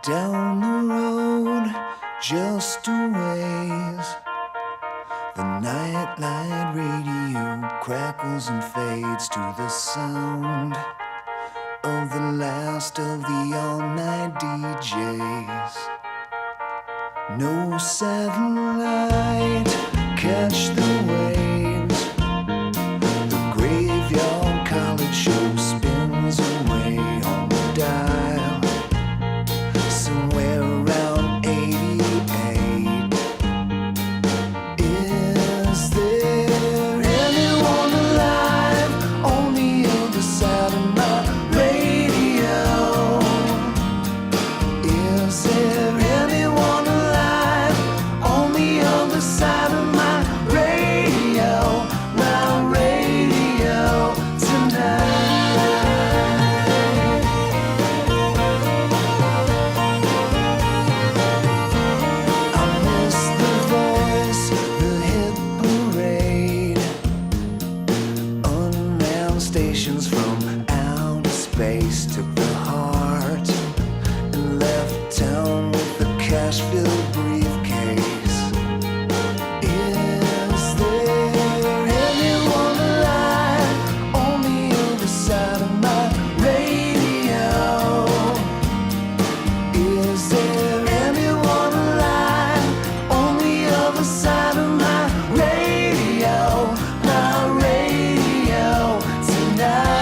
Down the road, just a ways, the nightlight radio crackles and fades to the sound of the last of the all-night DJs. No satellite, catch the waves. The graveyard college show spins away on the dial, somewhere around 88. Is there anyone alive on the other side of my radio? Is there anyone alive on the other side of my radio tonight? I miss the voice, the hit parade, unmanned stations from outer space took the heart and left town with a cash-filled briefcase. Is there anyone alive on the other side of my radio? Is there anyone alive on the other side of my radio tonight?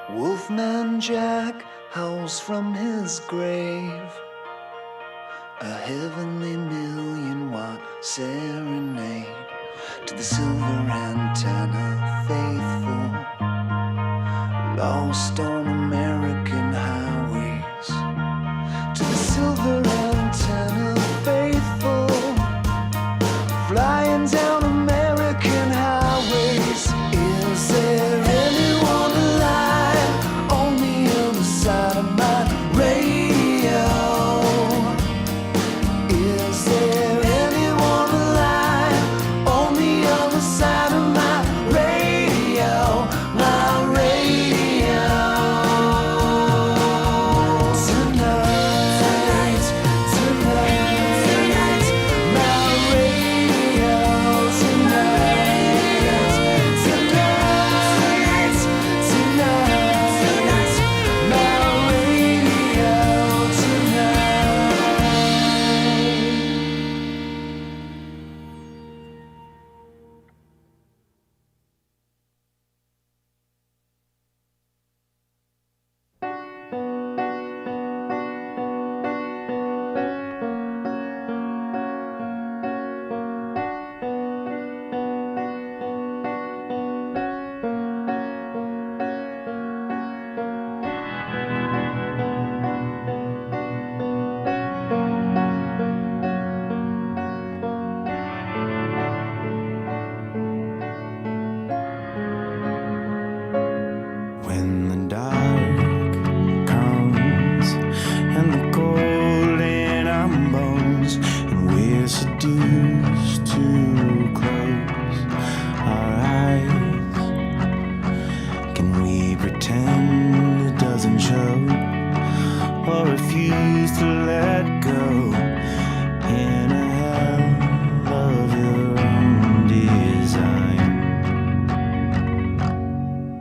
Wolfman Jack howls from his grave, a heavenly million-watt serenade to the silver antenna faithful, lost on American highways. To the silver antenna faithful, flying down American highways. Is there anyone alive on the other side of my radio? Is there anyone alive on the other side of my radio tonight, my radio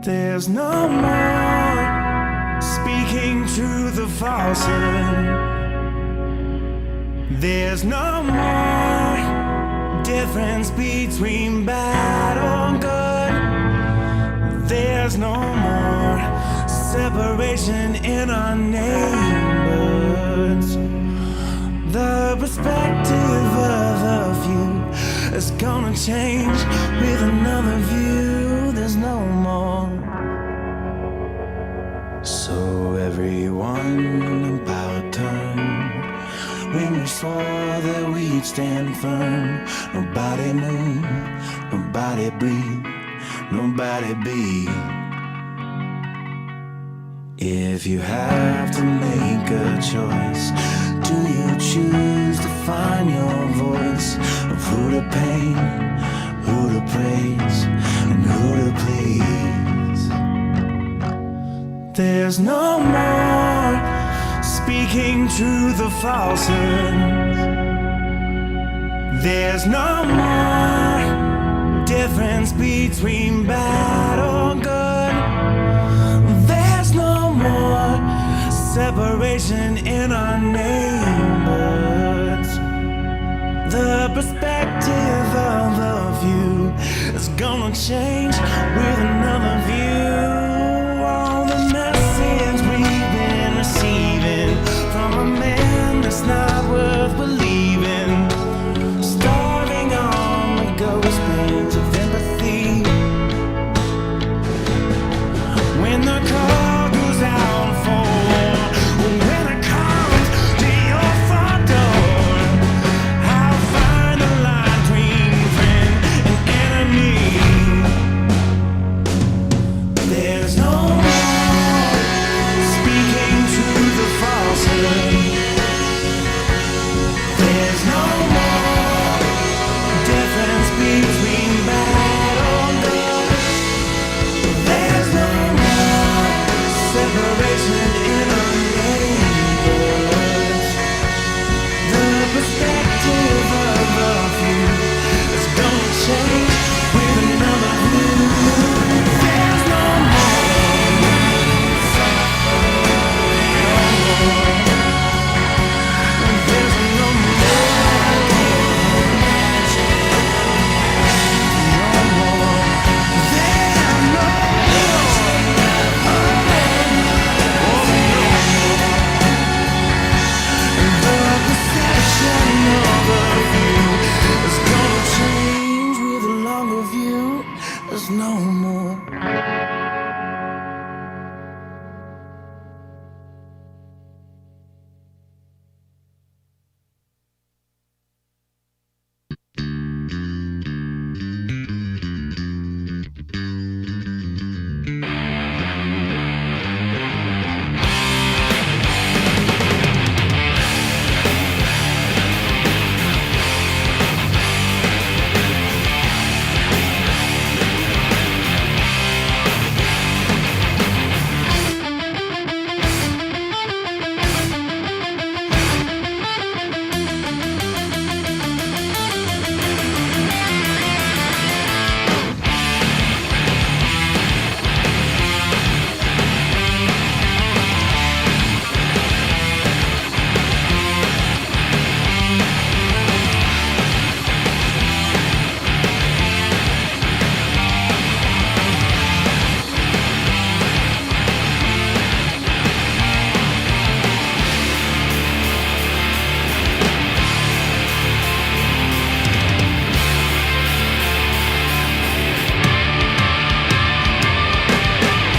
There's no more speaking truth or falsehood. There's no more difference between bad or good. There's no more separation in our neighborhoods. The perspective of a few is gonna change with another view. There's no more. So everyone about turn we swore that we'd stand firm. Nobody move, nobody breathe, nobody be. If you have to make a choice, do you choose to find your voice of who to paint, who to praise, and who to please? There's no more speaking truth or falsehood. There's no more difference between bad or good. There's no more separation in our neighborhoods. The perspective of the view is gonna change with another view. All the message we've been receiving from a man that's not worth believing, starving on the ghost pains of empathy. When the call goes out for war, when it comes to your front door, I'll find the line between friend and enemy. There's no more speaking to the falsehood. There's no more difference between bad or good. There's no more separation in our neighborhoods. The perspective of a few is gonna change with another view. There's no more suffering. There's no more. No more. There's no The perception of a view is gonna change with a longer view. There's no more.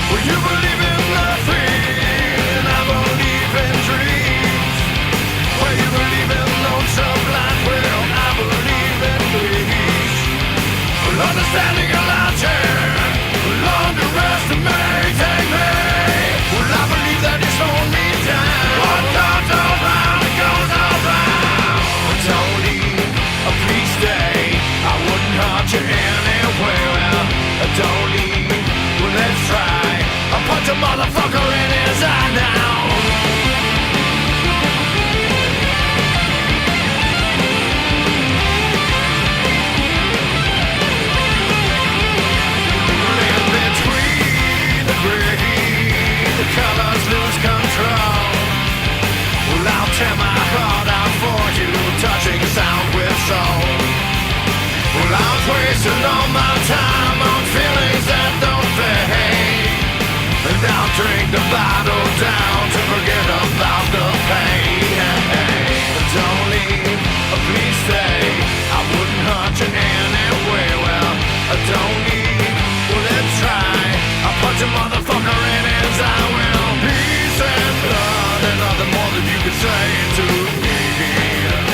Well, you believe in nothing, and I believe in dreams. Well, you believe in lonesome life, well, I believe in peace. Well, understanding your logic will underestimate me. Well, I believe that you slow me down. What comes around, it goes around. Don't need a please stay. I wouldn't hurt you anyway. Well, don't leave. Well, let's try. I'll punch a motherfucker in his eye now. In between the gray, the colors lose control. Well, I'll tear my heart out for you, touching sound with soul. Well, I've wasted all my time on feelings that don't fade. And I'll drink the bottle down to forget about the pain. Don't leave, please stay. I wouldn't hurt you anyway. Well, don't leave, well, let's try. I'll punch a motherfucker in his eye. Well, peace and blood, and nothing more than you could say to me.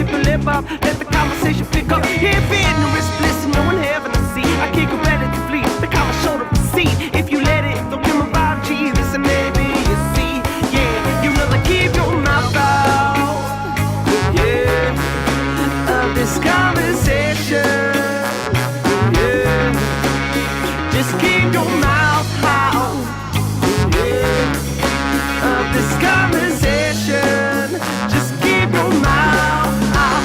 with the lip up, let the conversation pick up. Here ignorance, bliss, and no one having a seat. I kick it relatively, the cover showed up the seat. If you let it, don't come about Jesus and maybe you see. Yeah, you know to keep your mouth out. Yeah, of this conversation. Yeah, just keep your mouth out. Yeah, of this conversation. Just keep your mouth out.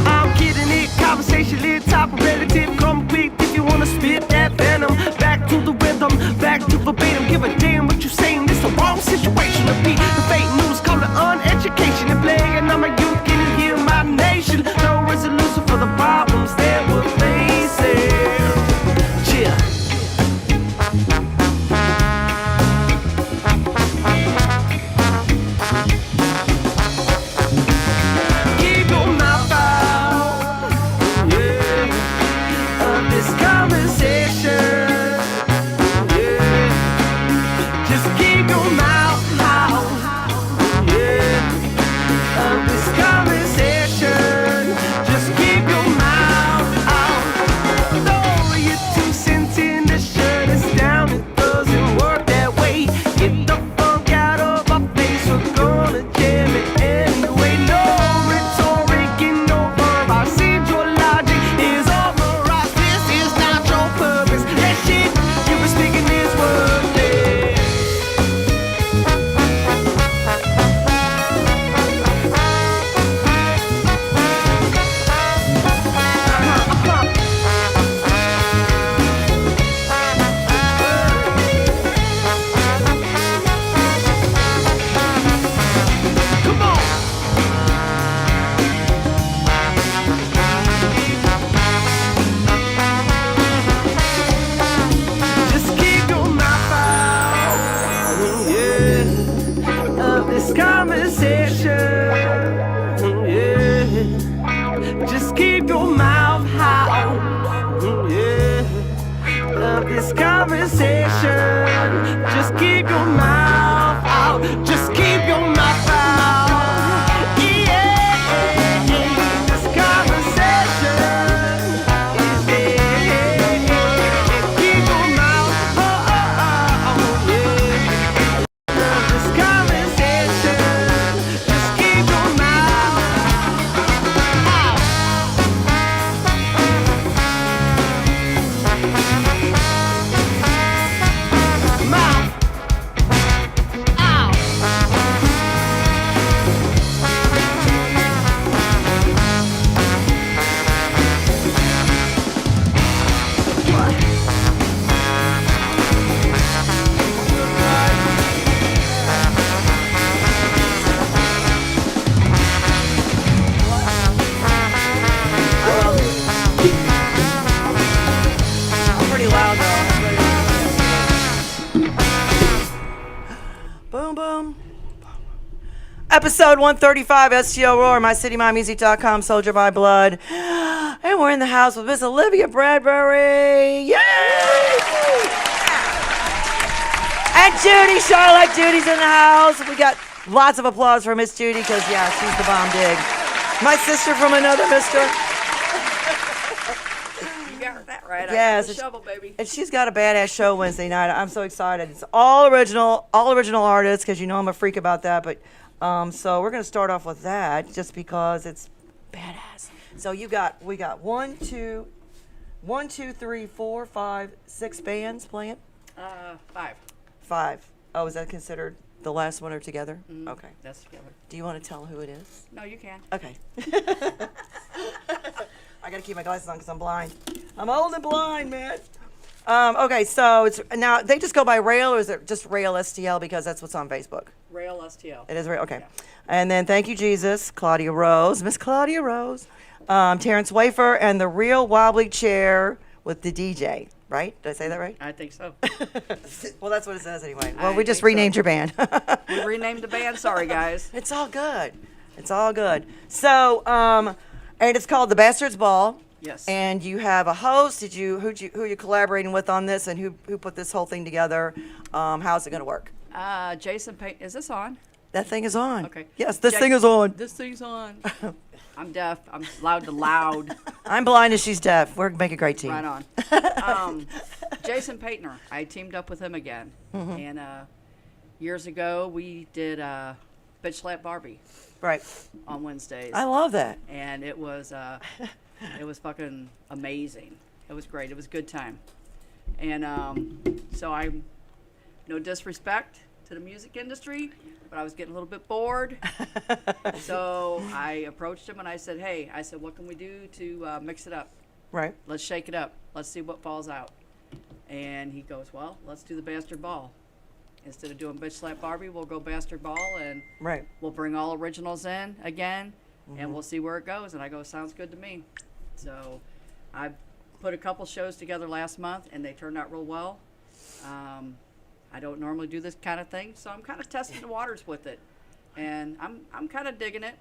I'm kidding it, conversation lit, top of relative. Come quick if you wanna spit that venom. Back to the rhythm, back to verbatim. Give a damn what you saying, this the wrong situation to be. The fake news call it uneducation and playing on my youth, can you hear my nation? No resolution for the problems that we're facing. Chill. Keep your mouth out, yeah, of this conversation. Yeah, just keep your mouth out, yeah, of this conversation. Just keep your mouth out. Throw your 2 cents in the shirt, it's down, it doesn't work that way. Get the funk out of our face, we're gonna jam it anyway. No rhetoric and no verb, I see your logic is override. This is not your purpose, that shit you were speaking is worthless. Come on. Just keep your mouth out, yeah, of this conversation. Yeah, just keep your mouth out, yeah, of this conversation. Just keep your mouth out. Just keep your mouth out. Yeah, this conversation. Yeah, keep your mouth out. Yeah, this conversation. Just keep your mouth out. Mouth out. I'm pretty loud though. Boom, boom. Episode 135, STL Roar, mycitymymusic.com, Soldier by Blood. And we're in the house with Miss Olivia Bradbury. Yay! And Judy, Charlotte, Judy's in the house. We got lots of applause for Miss Judy because, yeah, she's the bomb dig. My sister from another mister. You got that right. Yes, I got the shovel, baby. And she's got a badass show Wednesday night. I'm so excited. It's all original artists because you know I'm a freak about that. But so we're gonna start off with that just because it's badass. So we got 1, 2, 3, 4, 5, 6 bands playing. 5. 5. Oh, is that considered the last one or together? Mm-hmm. Okay. That's together. Do you want to tell who it is? No, you can. Okay. I gotta keep my glasses on because I'm blind. I'm old and blind, man. Okay, so it's now they just go by Rail, or is it just Rail STL because that's what's on Facebook? Rail STL. It is Rail. Okay. Yeah. And then thank you, Jesus, Claudia Rose, Miss Claudia Rose, Terrence Wafer, and the Real Wobbly Chair with the DJ. Right? Did I say that right? I think so. Well, that's what it says anyway. Well, I we just think so. renamed your band. We renamed the band. Sorry, guys. It's all good. It's all good. So, and it's called The Bastards Ball. Yes. And you have a host. Who are you collaborating with on this, and who put this whole thing together? How's it going to work? Jason Payne. Is this on? That thing is on. Okay. Yes, this thing is on. This thing's on. I'm deaf. I'm loud to loud. I'm blind and she's deaf. We're make a great team. Right on. Jason Paintner. I teamed up with him again. And years ago, we did Bitch Slap Barbie Right. on Wednesdays. I love that. And it was fucking amazing. It was great. It was a good time. And so I'm no disrespect to the music industry, but I was getting a little bit bored. So I approached him and I said, hey, what can we do to mix it up? Right. Let's shake it up. Let's see what falls out. And he goes, well, let's do the Bastard Ball. Instead of doing Bitch Slap Barbie, we'll go Bastard Ball, and Right. we'll bring all originals in again, and we'll see where it goes. And I go, sounds good to me. So I put a couple shows together last month, and they turned out real well. I don't normally do this kind of thing, so I'm kind of testing the waters with it. And I'm kind of digging it.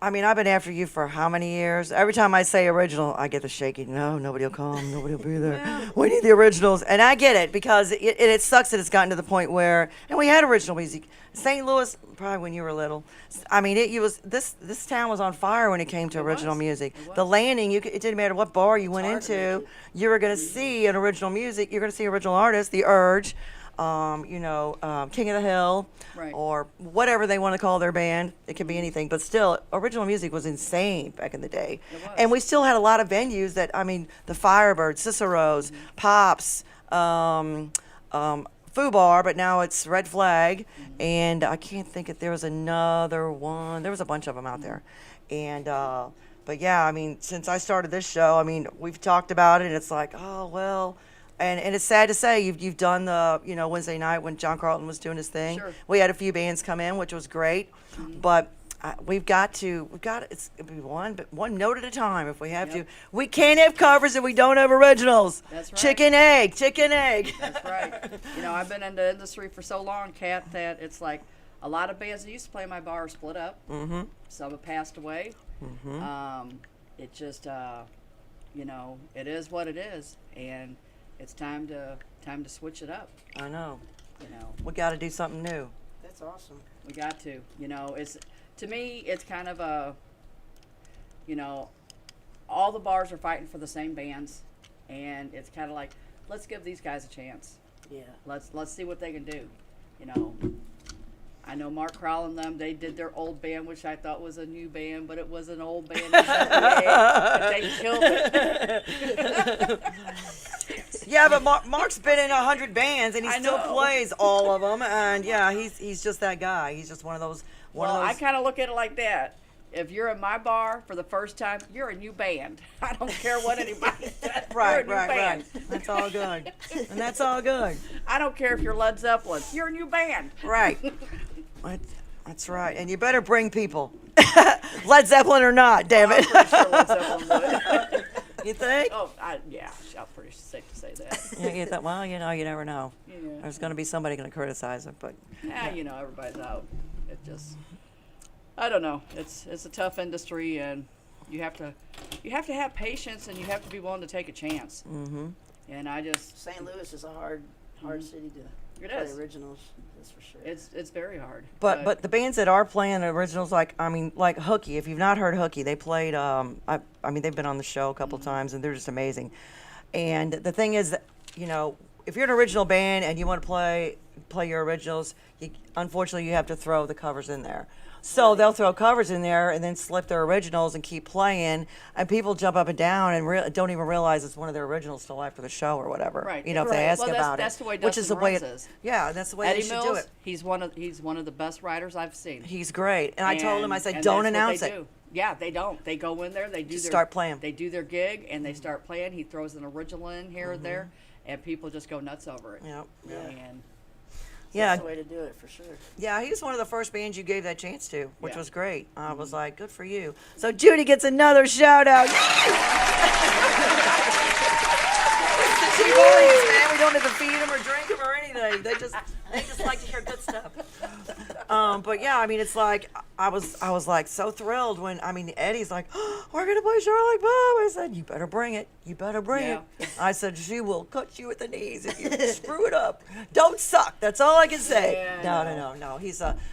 I mean, I've been after you for how many years? Every time I say original, I get the shaky. No, nobody will come. Nobody will be there. Yeah. We need the originals. And I get it because it sucks that it's gotten to the point where, and we had original music. St. Louis, probably when you were little. I mean, this town was on fire when it came to original was. music. It was. The Landing, it didn't matter what bar you went hard to into, you were going to see an original music. You're going to see original artists, The Urge, King of the Hill, Right. or whatever they want to call their band. It could be anything, but still, original music was insane back in the day. It was. And we still had a lot of venues that, I mean, the Firebird, Cicero's, Pops, Foo Bar, but now it's Red Flag, and I can't think if there was another one. There was a bunch of them out there, and but yeah, I mean, since I started this show, I mean, we've talked about it, and it's like, oh well, and it's sad to say you've done the Wednesday night when John Carlton was doing his thing. Sure. We had a few bands come in, which was great, but. We've got it's one note at a time if we have Yep. to. We can't have covers if we don't have originals. That's right. Chicken egg. That's right. I've been in the industry for so long, Kat, that it's like a lot of bands that used to play my bar are split up. Mm-hmm. Some have passed away. Mm-hmm. It just, it is what it is, and it's time to switch it up. I know. You know, We got to do something new. That's awesome. we got to. It's to me, it's kind of a, all the bars are fighting for the same bands, and it's kind of like, let's give these guys a chance. Yeah. Let's see what they can do. I know Mark Crowell and them, they did their old band, which I thought was a new band, but it was an old band. But they killed it. Yeah, but Mark's been in 100 bands, and he I still know. plays all of them. And yeah, he's just that guy. He's just one of those. I kind of look at it like that. If you're in my bar for the first time, you're a new band. I don't care what anybody says. You're a new band. That's all good, and that's all good. I don't care if you're Led Zeppelin. You're a new band. Right. That's right, and you better bring people, Led Zeppelin or not. Damn I'm it. pretty sure Led Zeppelin would. You think? Oh, yeah. I'm pretty sick to say that. Yeah, you thought, well, you never know. Yeah. There's going to be somebody going to criticize it, but Everybody's out. It just, I don't know. It's a tough industry, and you have to have patience, and you have to be willing to take a chance. Mm-hmm. And I just, St. Louis is a hard city to It play is. originals. That's for sure. it's very hard. But the bands that are playing the originals, like Hooky. If you've not heard Hooky, they played. They've been on the show a couple times, and they're just amazing. And the thing is, that, if you're an original band and you want to play your originals, unfortunately you have to throw the covers in there. So they'll throw covers in there and then slip their originals and keep playing, and people jump up and down and don't even realize it's one of their originals till after the show or whatever. Right. If they Right. ask Well, about that's it, the way which is the Dustin way. Rhodes is. Yeah, that's the way Eddie they should Mills, do it. he's one of the best writers I've seen. He's great, and I told him, I said, and don't that's what announce they it. do. Yeah, they don't. They go in there, they do Just their start playing. They do their gig and they start playing. He throws an original in here or there, and people just go nuts over it. Yep. And Yeah, That's the way to do it for sure. yeah, he was one of the first bands you gave that chance to, which Yeah. was great. I was like, good for you. So Judy gets another shout out. It's the cheap audience, man. We don't have to feed them or drink them or anything. They just like to hear good stuff. But yeah, I mean, it's like I was like so thrilled when Eddie's like, oh, we're gonna play Charlotte Bob. I said, you better bring it. You better bring Yeah. it. I said, she will cut you at the knees if you screw it up. Don't suck. That's all I can say. Yeah,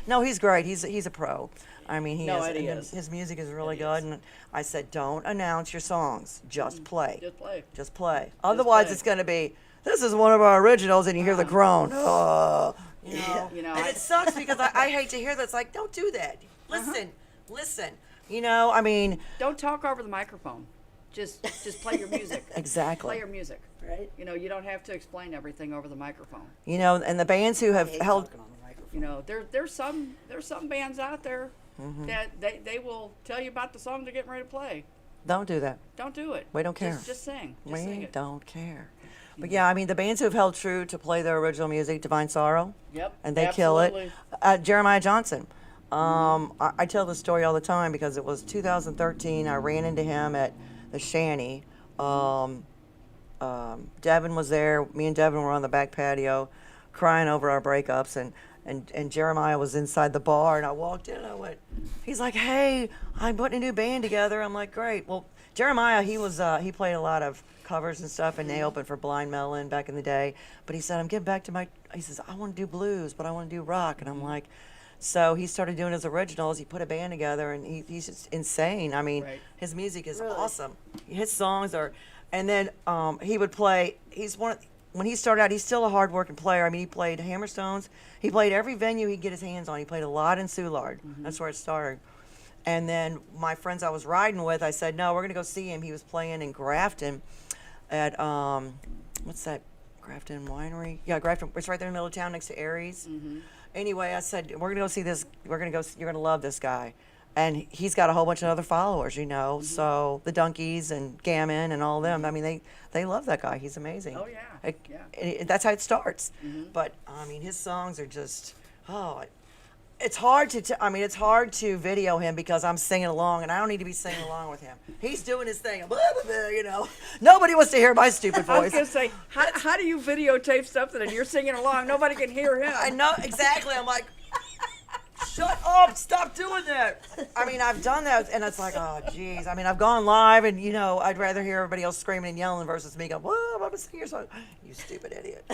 No. He's great. He's a pro. I mean, he No, is. it and is. His music is really It good. is. And I said, don't announce your songs. Just play. Just play. Just play. Otherwise, play. it's going to be, this is one of our originals, and you hear the groan. Oh, you know. You know, and I- it sucks because I hate to hear that. It's like, don't do that. Listen. You know, I mean, Don't talk over the microphone. Just play your music. exactly. Play your music. Right? You know, you don't have to explain everything over the microphone. You know, and the bands who I have hate held, talking on the microphone. You know, there's some bands out there that they will tell you about the song they're getting ready to play. don't do that. Don't do it. We don't care. Just sing. Just sing We it. don't care. But yeah, I mean, the bands who have held true to play their original music, Divine Sorrow, Yep. and they kill it. absolutely. Jeremiah Johnson. I tell the story all the time because it was 2013. I ran into him at the Shanty. Devin was there. Me and Devin were on the back patio crying over our breakups. And Jeremiah was inside the bar. And I walked in and I went, he's like, hey, I'm putting a new band together. I'm like, great. Well, Jeremiah, he played a lot of covers and stuff, and they opened for Blind Melon back in the day. But he said, I'm getting back to he says, I want to do blues, but I want to do rock. And I'm like, so he started doing his originals. He put a band together, and he's just insane. I mean, Right. his music is Really? awesome. His songs are, and then he would play. When he started out, he's still a hard-working player. I mean, he played Hammerstones. He played every venue he'd get his hands on. He played a lot in Soulard. That's where it started. And then my friends I was riding with, I said, no, we're going to go see him. He was playing in Grafton at, what's that, Grafton Winery? Yeah, Grafton. It's right there in the middle of town next to Aries. Anyway, I said, we're going to go see this. You're going to love this guy. And he's got a whole bunch of other followers, you know. So the Donkeys and Gammon and all them. I mean, they love that guy. He's amazing. Oh, yeah. Yeah. That's how it starts. But I mean, his songs are just it's hard to it's hard to video him because I'm singing along and I don't need to be singing along with him. He's doing his thing, blah, blah, blah, you know. Nobody wants to hear my stupid I was voice. gonna say, how do you videotape something and you're singing along? Nobody can hear him. I know exactly. I'm like, shut up! Stop doing that. I mean, I've done that, and it's like, oh, geez. I mean, I've gone live, and you know, I'd rather hear everybody else screaming and yelling versus me going, "Whoa, I'm gonna sing your song." You stupid idiot.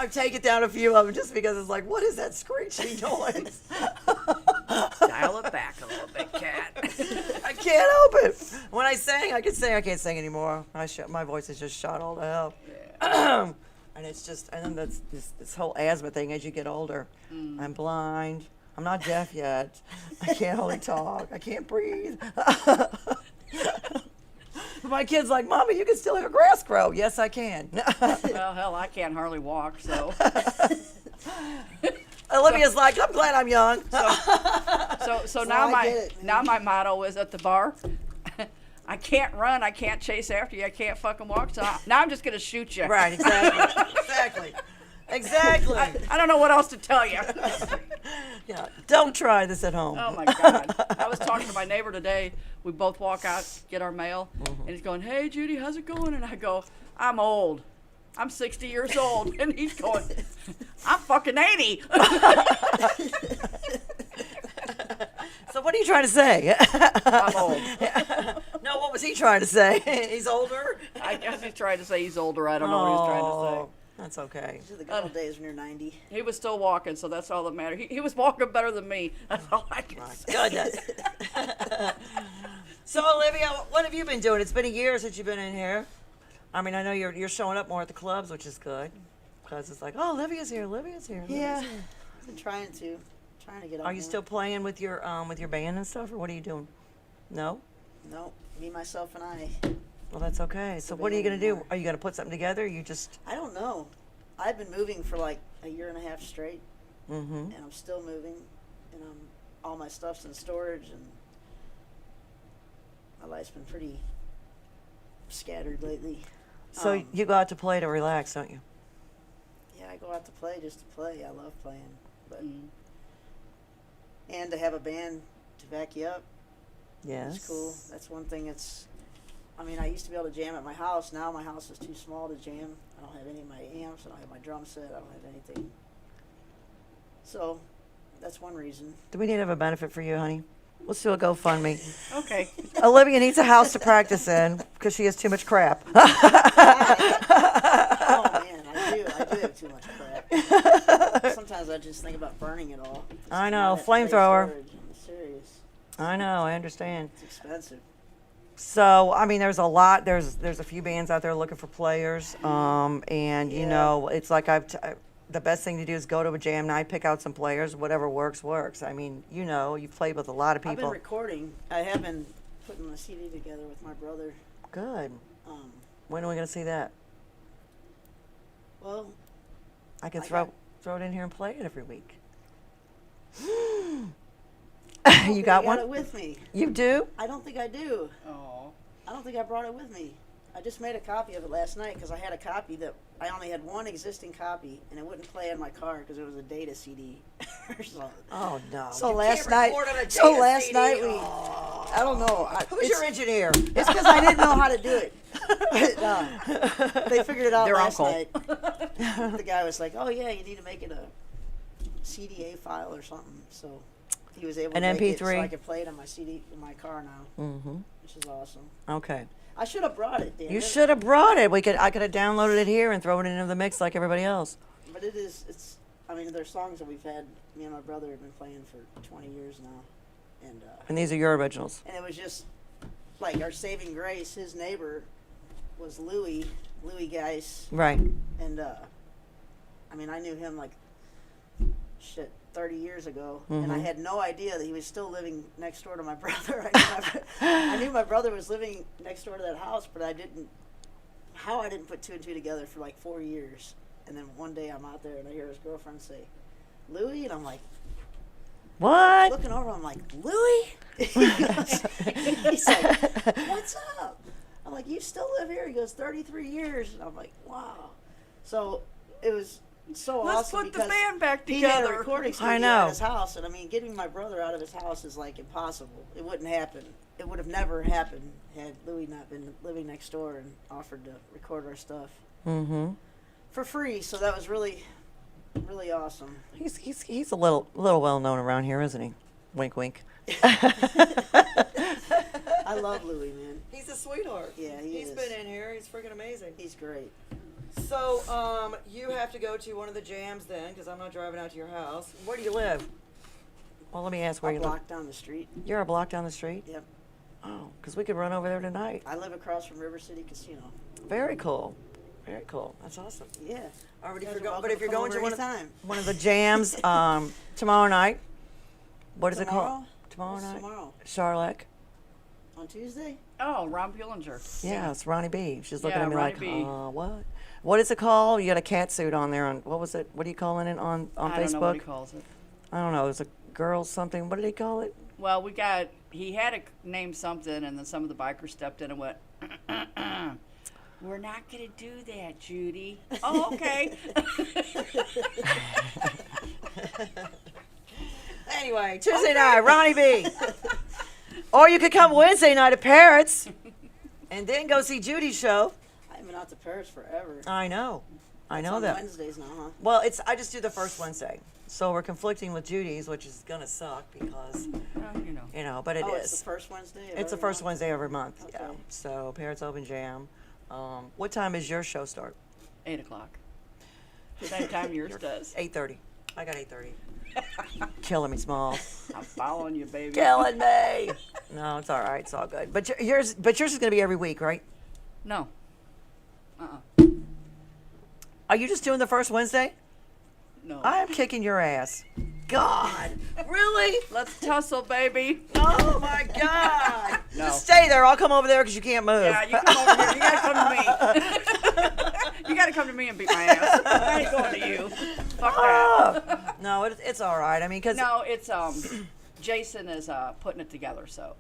I've taken down a few of them just because it's like, what is that screeching noise? Dial it back a little bit, cat. I can't help it. When I sang, I could sing. I can't sing anymore. My voice is just shot all to hell. Yeah. And it's just, and then that's this whole asthma thing as you get older. I'm blind. I'm not deaf yet. I can't hardly talk. I can't breathe. My kid's like, Mommy, you can still hear grass grow. Yes, I can. Well, hell, I can't hardly walk, so. Olivia's like, I'm glad I'm young. So now I get it, man. my motto is at the bar. I can't run. I can't chase after you. I can't fucking walk. So now I'm just gonna shoot you. Right, exactly. Exactly. I don't know what else to tell you. Yeah. Don't try this at home. Oh my God. I was talking to my neighbor today. We both walk out, get our mail, and he's going, "Hey Judy, how's it going?" And I go, "I'm old. I'm 60 years old." And he's going, "I'm fucking 80. So what are you trying to say? I'm old. No, what was he trying to say? He's older? I guess he's trying to say he's older. I don't know what he's trying to say. Oh, that's okay. These are the good old days when you're 90. He was still walking, so that's all that mattered. He was walking better than me. That's all I can say. Goodness. So Olivia, what have you been doing? It's been a year since you've been in here. I mean, I know you're showing up more at the clubs, which is good, because it's like, oh, Olivia's here, Olivia's here. Yeah. I've been trying to get out Are you more. still playing with your band and stuff, or what are you doing? No. No, me, myself, and I. Well, that's okay. So the what are you band gonna do? anymore. Are you gonna put something together? Or you just. I don't know. I've been moving for like a year and a half straight, Mm-hmm. and I'm still moving, and all my stuff's in storage, and my life's been pretty scattered lately. So you go out to play to relax, don't you? Yeah, I go out to play just to play. I love playing, but Mm. and to have a band to back you up. Yes. It's cool. That's one thing I mean, I used to be able to jam at my house. Now my house is too small to jam. I don't have any of my amps. I don't have my drum set. I don't have anything. So, that's one reason. Do we need to have a benefit for you, honey? Let's do a GoFundMe. Okay. Olivia needs a house to practice in because she has too much crap. Oh man, I do have too much crap. Sometimes I just think about burning it all. I It's know, not at place flamethrower. storage. I'm serious. I know, I understand. It's expensive. So, I mean, there's a lot. There's a few bands out there looking for players. And you Yeah. know, it's like the best thing to do is go to a jam night, pick out some players. Whatever works, works. I mean, you know, you've played with a lot of I've been people. recording. I have been putting a CD together with my brother. Good. Um, When are we gonna see that? well, I can I throw it in here and play it every week. I You got got one? it with me. You do? I don't think I do. Oh. I don't think I brought it with me. I just made a copy of it last night because I had a copy that I only had one existing copy and it wouldn't play in my car because it was a data CD or something. Oh no. So You last can't night, record on a so data last CD. night we, Oh. I don't know. Who's your engineer? It's because I didn't know how to do it. They figured it out Their last uncle. night. The guy was like, "Oh yeah, you need to make it a CDA file or something." So he was able An to make it MP3? so I could play it on my CD in my car now, Mm-hmm. which is awesome. Okay. I should have brought it, Dan. You should have brought it. I could have downloaded it here and thrown it into the mix like everybody else. But it's. I mean, there's songs that we've had. Me and my brother have been playing for 20 years now, And these are your originals. and it was just like our saving grace. His neighbor was Louis Geis, Right. and I mean, I knew him like 30 years ago, and I Mhm. had no idea that he was still living next door to my brother. I knew my brother was living next door to that house, but I didn't put two and two together for like 4 years. And then one day I'm out there and I hear his girlfriend say, "Louis," and I'm like, What? looking over, I'm like, "Louis?" He's like, "What's up?" I'm like, "You still live here?" He goes, 33 years. And I'm like, wow. So it was so Let's awesome put the because band back he had a together. recording studio I know. at his house. And I mean, getting my brother out of his house is like impossible. It wouldn't happen. It would have never happened had Louis not been living next door and offered to record our stuff Mm-hmm. for free. So that was really, really awesome. He's a little well known around here, isn't he? Wink, wink. I love Louis, man. He's a sweetheart. Yeah, he He's is. been in here. He's freaking amazing. He's great. So, you have to go to one of the jams then, because I'm not driving out to your house. Where do you live? Well, let me ask where A you live. block down the street. You're a block down the street? Yep. Oh, because we could run over there tonight. I live across from River City Casino. Very cool. Very cool. That's awesome. Yeah. All right, You if guys you're are but welcome if you're to come going to over anytime. one of the jams tomorrow night, what is it Tomorrow? called? Tomorrow What's night? tomorrow? Charlotte. On Tuesday? Oh, Ron Buellinger. Yeah, it's Ronnie B. She's looking Yeah, at me Ronnie like, B. what? What is it called? You got a cat suit on there. On what was it? What are you calling it on I Facebook? don't know what he calls it. I don't know. It was a girl something. What did he call it? Well, he had to name something, and then some of the bikers stepped in and went, "We're not going to do that, Judy." Oh, okay. Anyway, Tuesday night, Ronnie B. Or you could come Wednesday night at Parrots, and then go see Judy's show. I haven't been out to Paris forever. I know. I It's know on that. Wednesdays now, huh? Well, I just do the first Wednesday, so we're conflicting with Judy's, which is gonna suck because Well, but it is. It's the first Wednesday? of It's the every first month? Wednesday every month. Yeah. Okay. So Parrots Open Jam. What time is your show start? 8 o'clock. Same time yours does. 8:30. I got 8:30. Killing me, small. I'm following you, baby. Killing me. No, it's all right. It's all good. But yours is gonna be every week, right? No. Uh-uh. Are you just doing the first Wednesday? No. I am kicking your ass. God, really? Let's tussle, baby. Oh my God! No. Just stay there. I'll come over there because you can't move. Yeah, you come over here. You gotta come to me. You gotta come to me and beat my ass. I ain't going to you. Fuck that. No, it's all right. I mean, because No, it's Jason is putting it together. So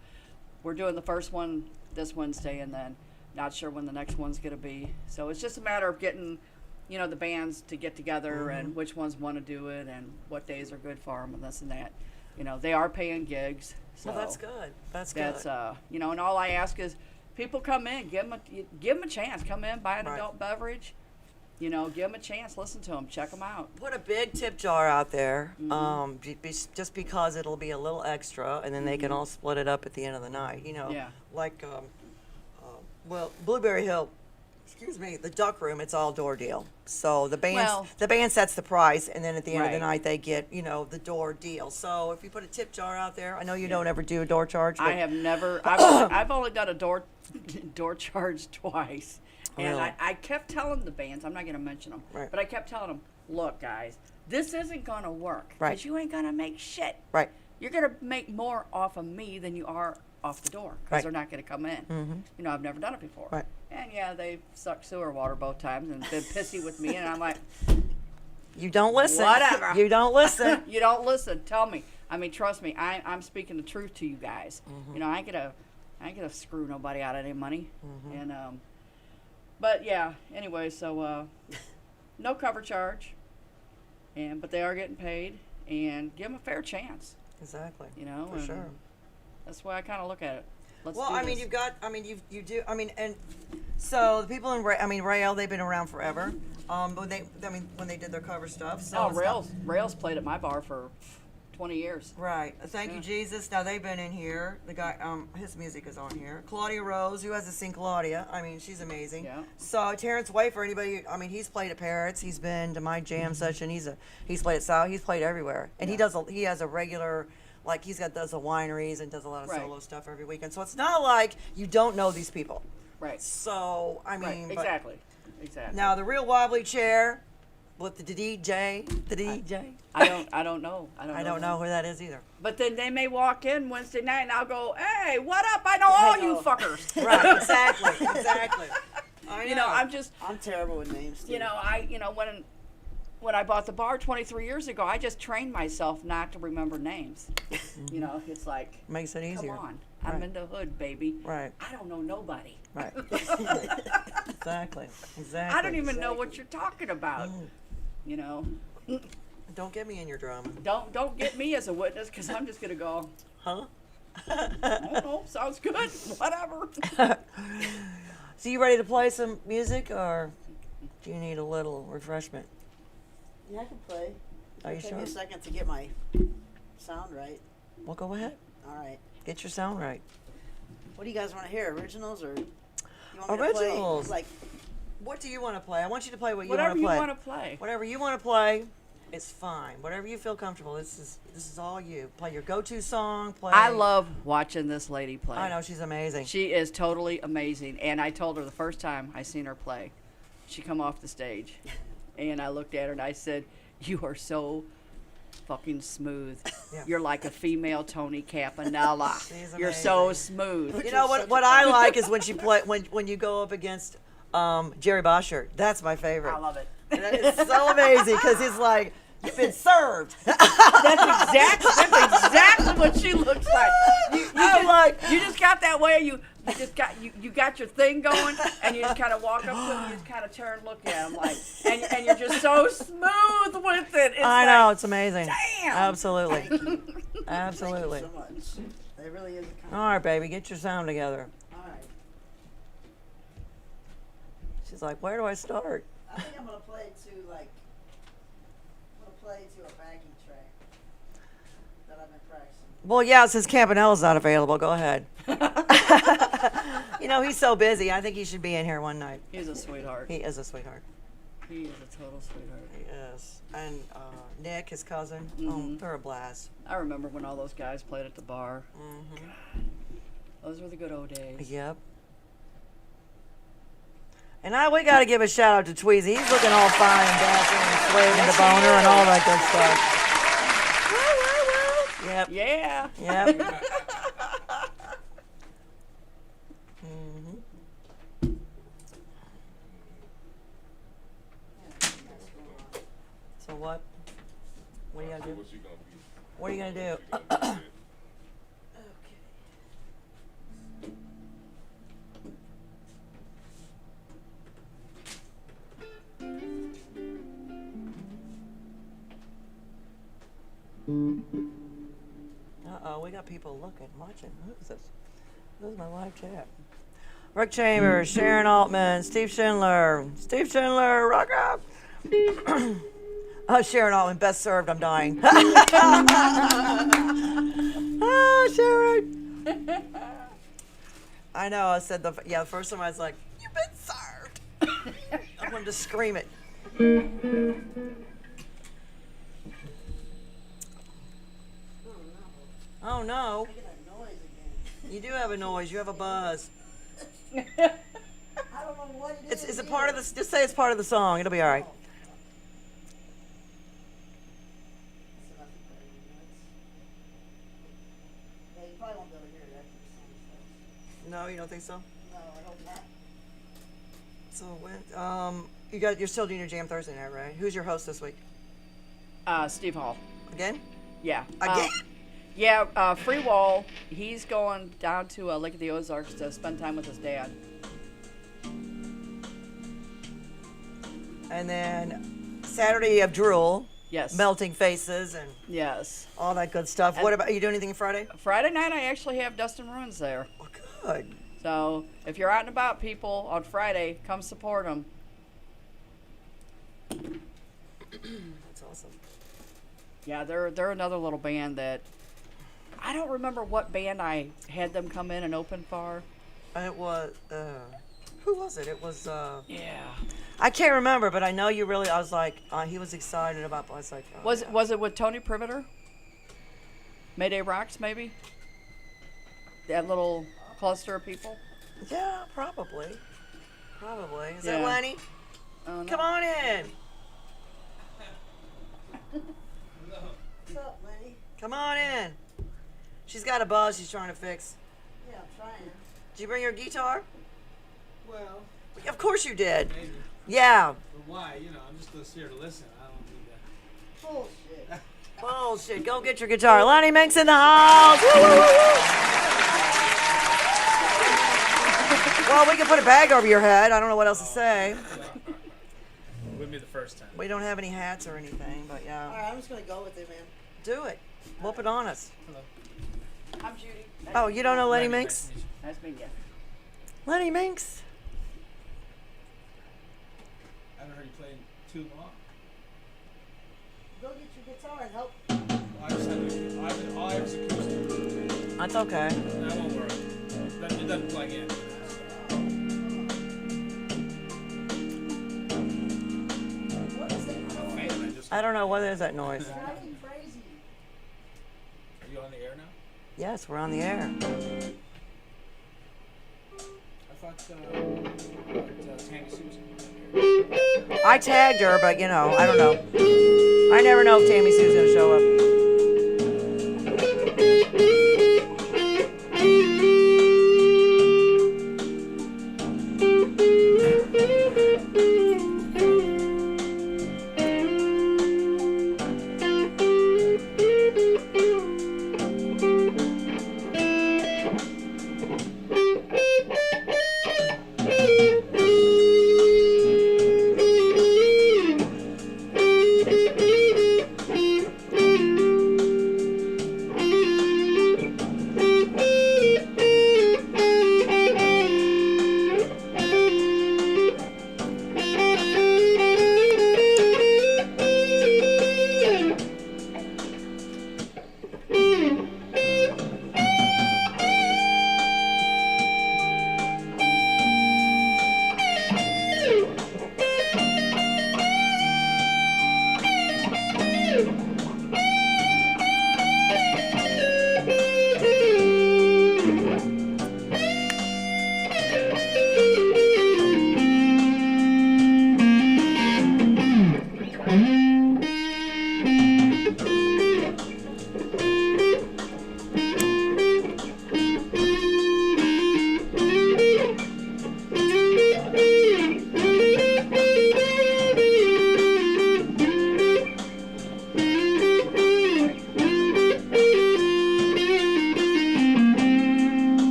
we're doing the first one this Wednesday, and then not sure when the next one's gonna be. So it's just a matter of getting, the bands to get together and which ones want to do it and what days are good for them and this and that. They are paying gigs. So well, that's good. That's That's good. and all I ask is people come in, give them a chance. Come in, buy an Right. adult beverage. Give them a chance. Listen to them. Check them out. Put a big tip jar out there, just because it'll be a little extra, and then they can all split it up at the end of the night. Yeah. Like, well, Blueberry Hill excuse me, the duck room, it's all door deal. So the Well- band sets the price, and then at the end of the Right. night, they get, the door deal. So if you put a tip jar out there, I know you don't ever do a door charge. But I have never. I've only done a door charge twice, and Really? I kept telling the bands. I'm not going to mention them, Right. but I kept telling them, look, guys, this isn't going to work Right. because you ain't going to make shit. Right. You're going to make more off of me than you are off the door because Right. they're not going to come in. I've never done it before. Right. And yeah, they sucked sewer water both times and been pissy with me, and I'm like, You don't listen. Whatever. You don't listen. you don't listen. Tell me. I mean, trust me. I'm speaking the truth to you guys. I ain't gonna screw nobody out of any money. And but yeah. Anyway, so no cover charge, but they are getting paid, and give them a fair chance. Exactly. For For sure. That's the way I kind of look at it. Let's Well, do I mean, this. you've got, you do, and so the people in, Rail, they've been around forever. But when they did their cover stuff. So Oh, it's not- Rails played at my bar for 20 years. Right. Thank you, Jesus. Now they've been in here. The guy, his music is on here. Claudia Rose, who hasn't seen Claudia? I mean, she's amazing. Yeah. So Terrence Wafer, anybody? I mean, he's played at Parrots. He's been to my jam session. He's played at South. He's played everywhere, and he has a regular. Like does the wineries and does a lot of Right. solo stuff every weekend. So it's not like you don't know these people. Right. So I Right. mean, but Exactly. now the real wobbly chair with the DJ. I don't know. I don't know who that is either. But then they may walk in Wednesday night and I'll go, hey, what up? I know all you fuckers. Right. Exactly. I know. I'm terrible with names. Too. When I bought the bar 23 years ago, I just trained myself not to remember names. It's like, Makes it easier. come on, I'm Right. in the hood, baby. Right. I don't know nobody. Right. Exactly. I don't even know what you're talking about. Don't get me in your drama. Don't get me as a witness because I'm just gonna go, Huh? I don't know, sounds good, whatever. So you ready to play some music, or do you need a little refreshment? Yeah, I can play. Are you Take sure? me a second to get my sound right. Well, go ahead. All right. Get your sound right. What do you guys want to hear? Originals or? You want me Originals. To play, What do you want to play? I want you to play what you Whatever want to you play. want to play. Whatever you want to play, it's fine. Whatever you feel comfortable. This is all you. Play your go-to song. Play. I love watching this lady play. I know she's amazing. She is totally amazing. And I told her the first time I seen her play, she come off the stage, and I looked at her and I said, "You are so fucking smooth. Yeah. You're like a female Tony Campanella. She's You're so amazing. smooth." You know what I like is when she play when you go up against Jerry Boschert. That's my favorite. I love it. That is so amazing because he's like, you've been served. That's exactly what she looks like. You just got that way. You got your thing going, and you just kind of walk up to him, and you just kind of turn and look at him like, and you're just so smooth with it. It's I know, it's amazing. damn. Absolutely. Thank you Absolutely. so much. It really is a All right, baby, get your sound together. All right. She's like, where do I start? I think I'm gonna play to a backing track that I've been practicing. Well, yeah, since Campanella's not available, go ahead. He's so busy. I think he should be in here one night. He's a sweetheart. He is a sweetheart. He is a total sweetheart. He is. And Nick, his cousin, they're a blast. I remember when all those guys played at the bar. God, those were the good old days. Yep. And we got to give a shout out to Tweezy. He's looking all fine and dancing and swaying the boner and all that good stuff. Yep. Yeah. Yep. So what? What are you gonna do? What are you gonna do? Uh-oh, we got people looking, watching. Who's this? Who's my live chat? Rick Chambers, Sharon Altman, Steve Schindler, rock up. Oh, Sharon Altman, best served, I'm dying. Oh, Sharon. I know, I said the first time I was like, you've been served. I wanted to scream it. Oh no. Look at that noise again. You do have a noise. You have a buzz. I don't know what it is. Is it part of the? Just say it's part of the song. It'll be all right. Yeah, you probably won't be able to hear it after the song starts. No, you don't think so? No, I hope not. So when you're still doing your jam Thursday night, right? Who's your host this week? Steve Hall. Again? Yeah. Again? Yeah, Free Wall. He's going down to Lake of the Ozarks to spend time with his dad. And then Saturday you have Drool, Yes. Melting Faces, and Yes. all that good stuff. What about you? Do anything Friday? Friday night, I actually have Dustin Ruins there. Oh, good. So if you're out and about, people, on Friday, come support them. That's awesome. Yeah, they're another little band that I don't remember what band I had them come in and open for. And it was who was it? It was Yeah. I can't remember, but I know you really. I was like, he was excited about. I was like, oh, Was it with Tony Privater? Mayday Rocks, maybe? That little cluster of people? Yeah, probably. Is Yeah. that Lenny? No. Come on in. What's up, Lenny? Come on in. She's got a buzz she's trying to fix. Yeah, I'm trying. Did you bring your guitar? Well, Of course you did. maybe. Yeah. But why? You know, I'm just here to listen. I don't need that. Bullshit. Bullshit. Go get your guitar. Lonnie Minx in the house. Woo, woo, woo, woo. Well, we can put a bag over your head. I don't know what else to say. Wouldn't be the first time. We don't have any hats or anything, but All yeah. right, I'm just gonna go with it, man. Do it. Whoop it on us. Hello. I'm Judy. Oh, you don't know Lenny Nice Minx? to meet you. Nice to meet you. Lenny Minx. I haven't heard you play in too long. Go get your guitar and help. I just have all I have is acoustic. That's okay. That won't work. It doesn't plug in. What is that noise? I don't know what is that noise. Driving crazy. Are you on the air now? Yes, we're on the air. I thought Tammy Sue was going to be on here. I tagged her, but you know, I don't know. I never know if Tammy Sue's gonna show up.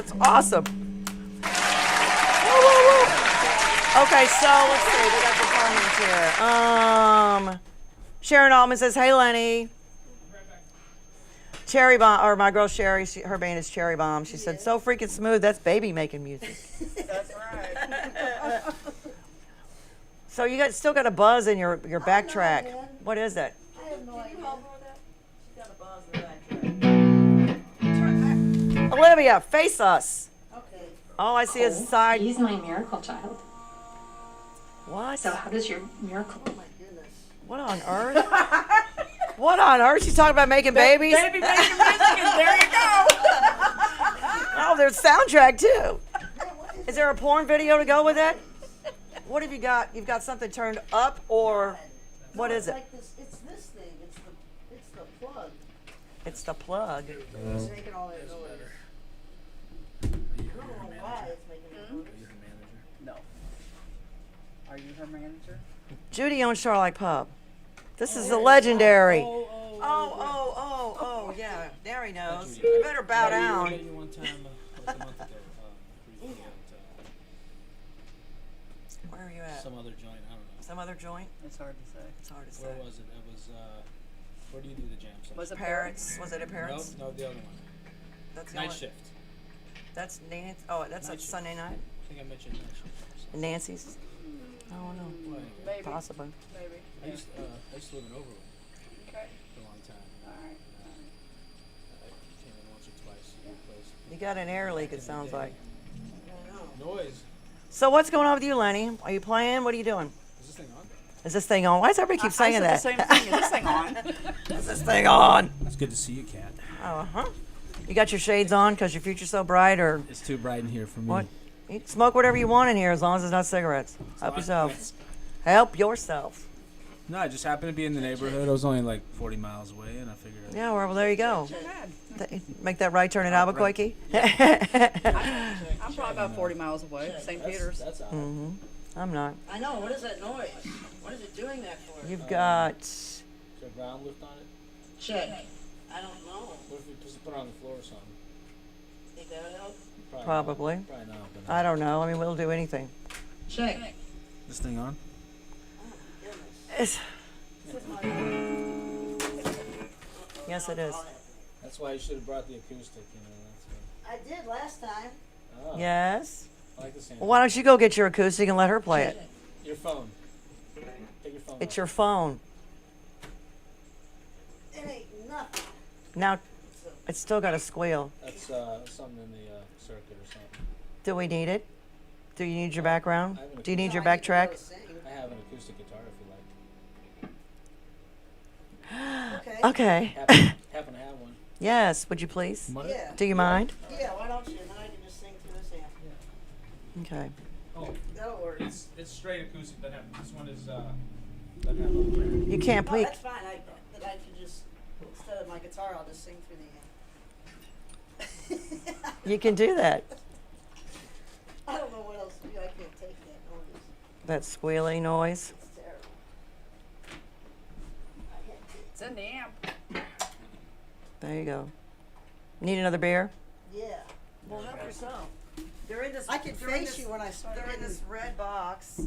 That's awesome. Woo, woo, woo. Okay, so let's see. We got some comments here. Sharon Altman says, "Hey, Lenny." Cherry Bomb, or my girl Sherry, her band is Cherry Bomb. She said, "So freaking smooth. That's baby making music." That's right. So you still got a buzz in your backtrack. man. What is that? I have no idea. She's got a buzz in the backtrack. Olivia, face us. Okay. All I see is a side. He's my miracle child. What? So how does your miracle? Oh my goodness. What on earth? What on earth? She's talking about making babies? Baby making music, and there you go. Oh, there's soundtrack too. Is there a porn video to go with that? What have you got? You've got something turned up, or what is it? Like this, it's this thing. It's the plug. It's the plug. It's making all that noise. I don't know why it's making that noise. No. Are you her manager? Judy owns Starlight Pub. This is the legendary. Oh, yeah. There he knows. You better bow down. You one time, like a month ago, briefly Where are you at at? some other joint. I don't know. Some other joint? It's hard to say. It's hard to say. Where was it? It was. Where do you do the jam session? Was it Parents? Was it at Parents? No, the other one. That's the Night only- shift. That's Nancy. Oh, that's Night a shift. Sunday night. I think I mentioned night shift. Nancy's. I don't know. Well, anyway, Maybe. Possibly. Maybe. I used to live in Overland Okay. for a long time. All right. I came in once or twice to your place. You got an air leak, it sounds like. Noise. So what's going on with you, Lenny? Are you playing? What are you doing? Is this thing on? Is this thing on? Why does everybody keep saying I that? said the same thing. Is this thing on? Is this thing on? It's good to see you, Kat. Oh, huh. You got your shades on because your future's so bright, or It's too bright in here for me. what? You can smoke whatever you want in here as long as it's not cigarettes. Help yourself. Help yourself. No, I just happened to be in the neighborhood. I was only like 40 miles away, and I figured. Yeah, well, there you go. Make that right turn at Albuquerque. I'm probably about 40 miles away. St. Peter's. That's odd. I'm not. I know. What is that noise? What is it doing that for? You've got. Is there a ground lift on it? Check. I don't know. What if we just put it on the floor or something? Think that would help? Probably. Not. Probably not. But I don't know. I mean, we'll do anything. Check. This thing on? It's, yes, it is. That's why you should have brought the acoustic. You know, that's I did last time. good. Oh, Yes. I like the sound. Well, why don't you go get your acoustic and let her play it? Your phone. Take your phone. It's your phone. It ain't nothing. Now, it's still got a squeal. That's something in the circuit or something. Do we need it? Do you need your background? I have an Do you need your No, I need to go backtrack? to sing. I have an acoustic guitar if you like. Okay. Okay. Happen to have one. Yes, would you please? Yeah. Do you mind? Yeah, why don't you? And then I can just sing through this amp. Okay. Oh, That'll work. it's straight acoustic. This one is doesn't have a. You can't Oh, please. that's fine. I can just, instead of my guitar, I'll just sing through the amp. You can do that. I don't know what else to do. I can't take that noise. That squealy noise. It's terrible. I had to. It's in the amp. There you go. Need another beer? Yeah. Well, help yourself. They're in this. I can face you when I start They're in getting- this red box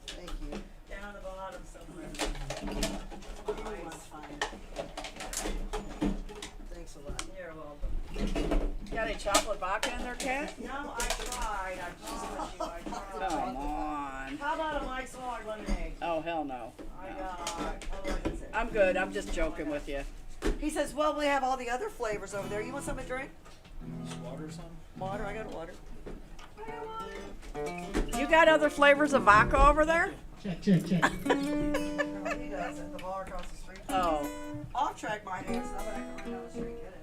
Thank you. down the bottom somewhere. Everyone's fine. Thanks a lot. You're welcome. Got any chocolate vodka in there, Kat? No, I tried. I promise you, I tried. Come on. How about a Mike's Hard Lemonade? Oh, hell no. I got. Oh, that's it. I'm good. I'm just joking with you. He says, well, we have all the other flavors over there. You want something to drink? Just water or something? Water? I got water. You got other flavors of vodka over there? No, he does at the bar across the street. Oh, Off track my hands. I'm gonna have to run down the street get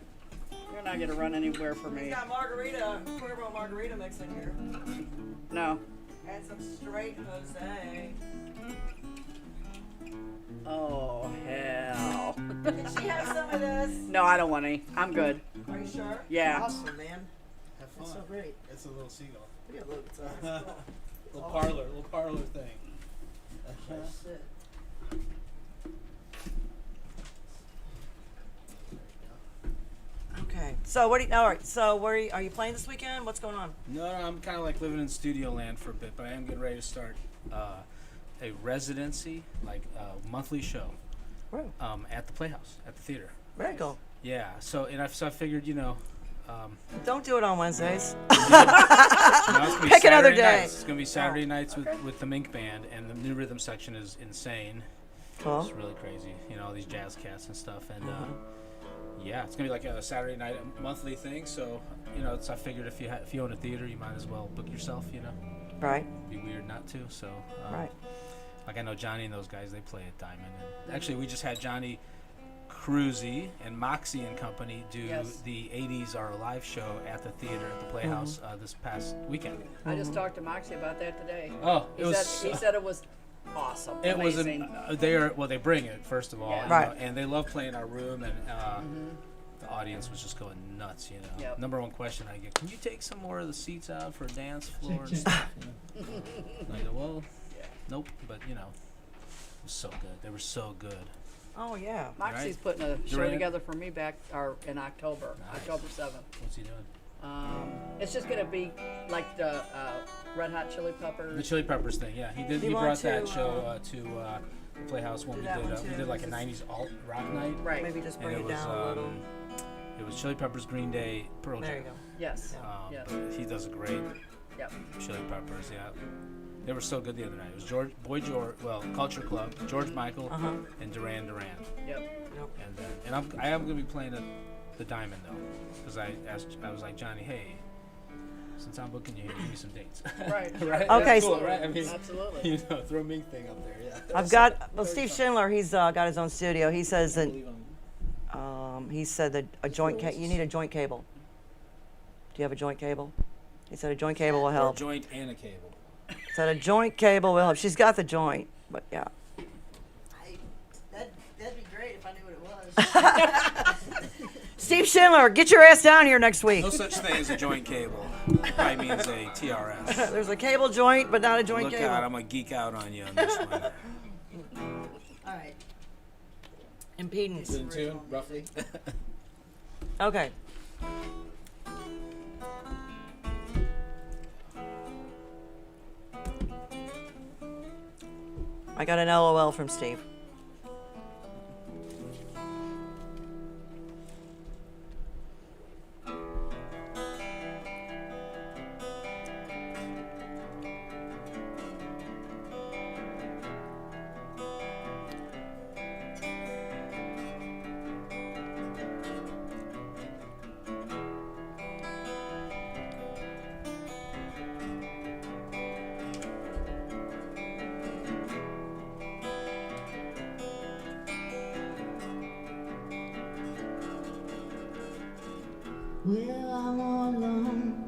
it. you're not gonna run anywhere for He's me. got margarita, Cuervo margarita mix in here. No. And some straight Jose. Oh, hell. Can she have some of this? No, I don't want any. I'm good. Are you sure? Yeah. Awesome, man. Have That's so great. It's a little seagull. Look at Luke. Little parlor thing. That's it. Okay. Okay. So what do you, all right. So are you playing this weekend? What's going on? No, I'm kind of like living in studio land for a bit, but I am getting ready to start a residency, like a monthly show, Woo. at the Playhouse, at the theater. Very cool. Yeah. So I figured, Don't do it on Wednesdays. now it's gonna be Pick another Saturday day. nights. It's gonna be Saturday nights with the Mink Band, and the new rhythm section is insane. Cool. It's really crazy. All these jazz cats and stuff, and yeah, it's gonna be like a Saturday night monthly thing. So I figured if you own a theater, you might as well book yourself. Right. It'd be weird not to. So Right. Like I know Johnny and those guys, they play at Diamond. And actually, we just had Johnny Cruzy and Moxie and company do the 80s Are Alive show at the theater at the Playhouse this past weekend. I just talked to Moxie about that today. Oh, He said it was awesome. It Amazing. they bring it first of all, Yeah. Right. and they love playing our room, and the audience was just going nuts. Yep. Number one question I get: can you take some more of the seats out for a dance floor and stuff? And I go, well, nope, but it was so good. They were so good. Oh yeah. Moxie's Right. putting a show Durant? together for me in October, Nice. October 7th. What's he doing? It's just gonna be like the Red Hot Chili Peppers. The Chili Peppers thing, yeah. He you brought want that to, show to the Playhouse when do we that did. one We too, did like a because '90s alt rock night. Right. Maybe just bring And it down a little. It was Chili Peppers, Green Day, Pearl There Jam. you go. Yes. Yeah. Yes. But he does a great Yep. Chili Peppers, yeah. They were so good the other night. It was Culture Club, George Michael, and Duran Duran. Yep. And I am going to be playing at the Diamond though, because I was like, Johnny, hey, since I'm booking you here, give me some dates. Right. Right? Okay, That's cool, so- right? I mean, Absolutely. throw Mink thing up there, yeah. I've got Steve Schindler. He's got his own studio. He says that Believe I'm- he said that you need a joint cable. Do you have a joint cable? He said a joint cable will Or a help. joint and a cable. He said a joint cable will help. She's got the joint, but yeah. That'd be great if I knew what it was. Steve Schindler, get your ass down here next week. No such thing as a joint cable. Probably means a TRS. There's a cable joint, but not a joint Look cable. out, I'm going to geek out on you on this one. All right. Impedance. In tune, roughly. Okay. I got an LOL from Steve. Well, I'm all alone.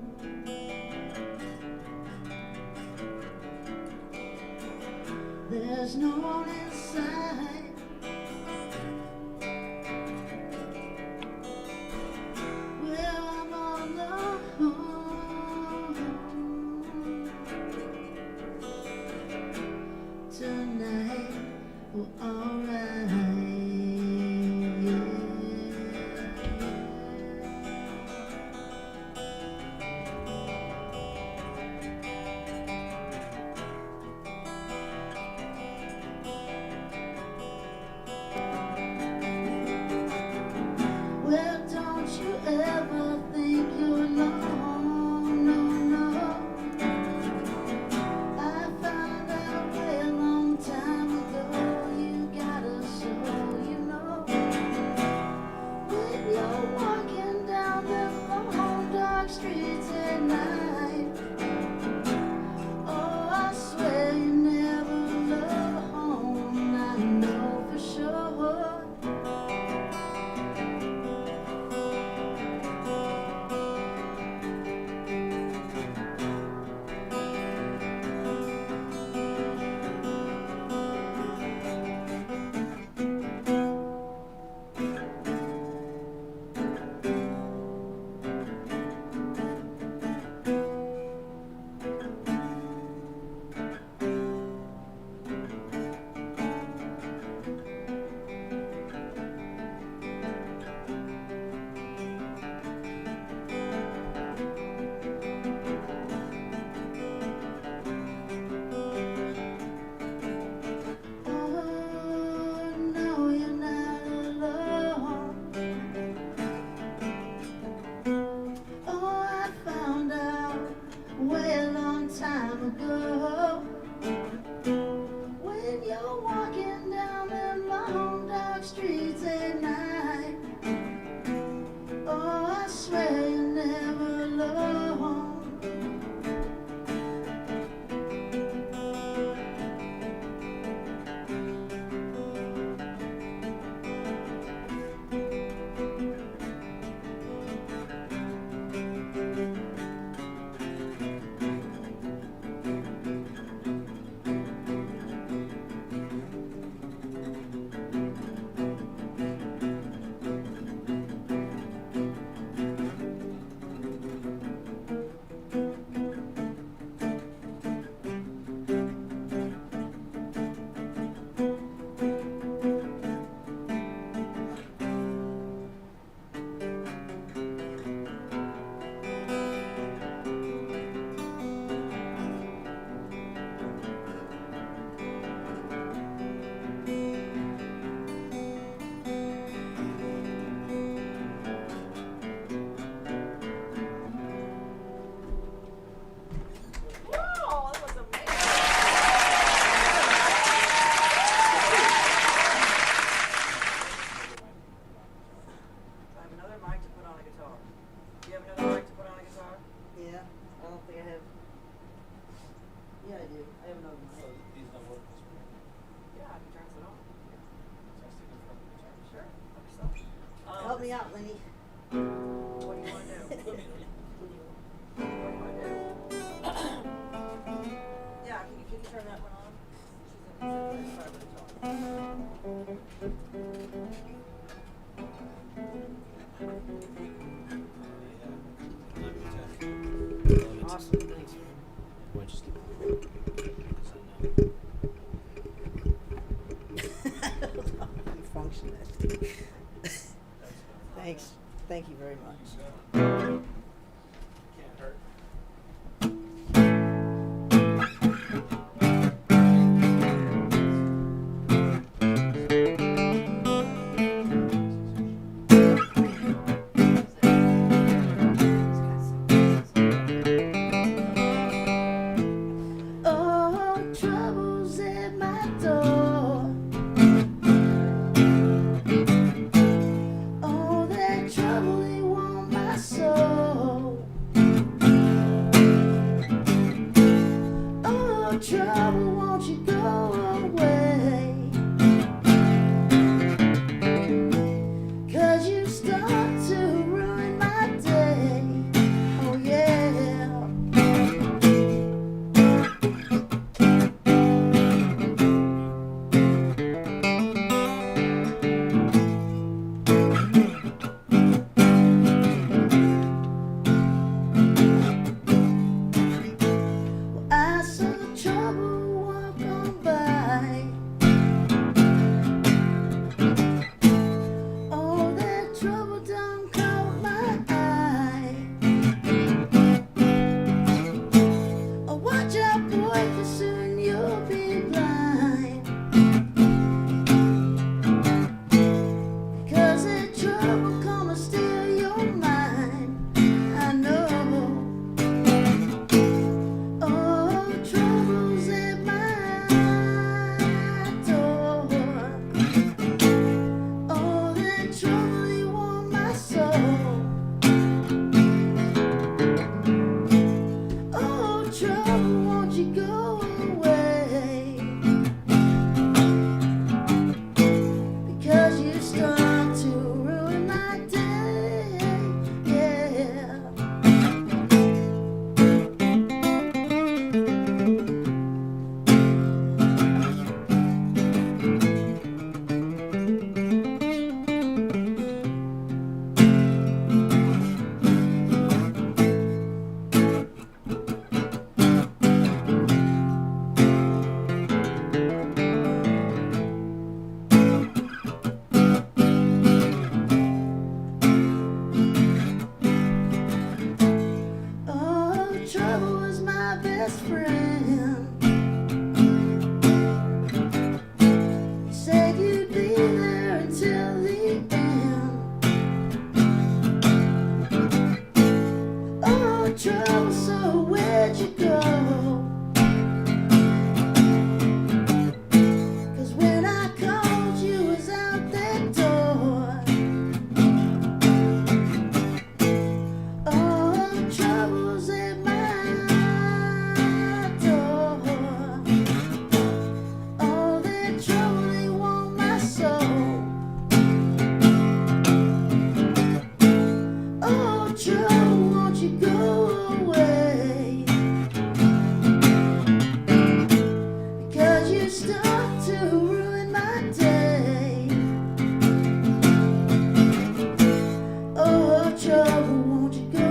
There's no one inside. Well, I'm all alone. Tonight, we're alright. Awesome, thanks. We'll just keep Function. Thanks. Thank you very much. Can't hurt. Oh, trouble's at my door. Oh, that trouble, they want my soul. Oh, trouble, won't you go away? 'Cause you start to ruin my day. Oh, yeah. I saw trouble walk on by. Oh, that trouble done caught my eye. Oh, watch out, boy, 'cause soon you'll be blind. 'Cause that trouble come and steal your mind. I know. Oh, trouble's at my door. Oh, that trouble, they want my soul. Oh, trouble, won't you go away? Because you start to ruin my day. Yeah. Oh, trouble was my best friend. You said you'd be there until the end. Oh, trouble, so where'd you go? 'Cause when I called, you was out that door. Oh, trouble's at my door. Oh, that trouble, they want my soul. Oh, trouble, won't you go away? Because you start to ruin my day. Oh, trouble, won't you go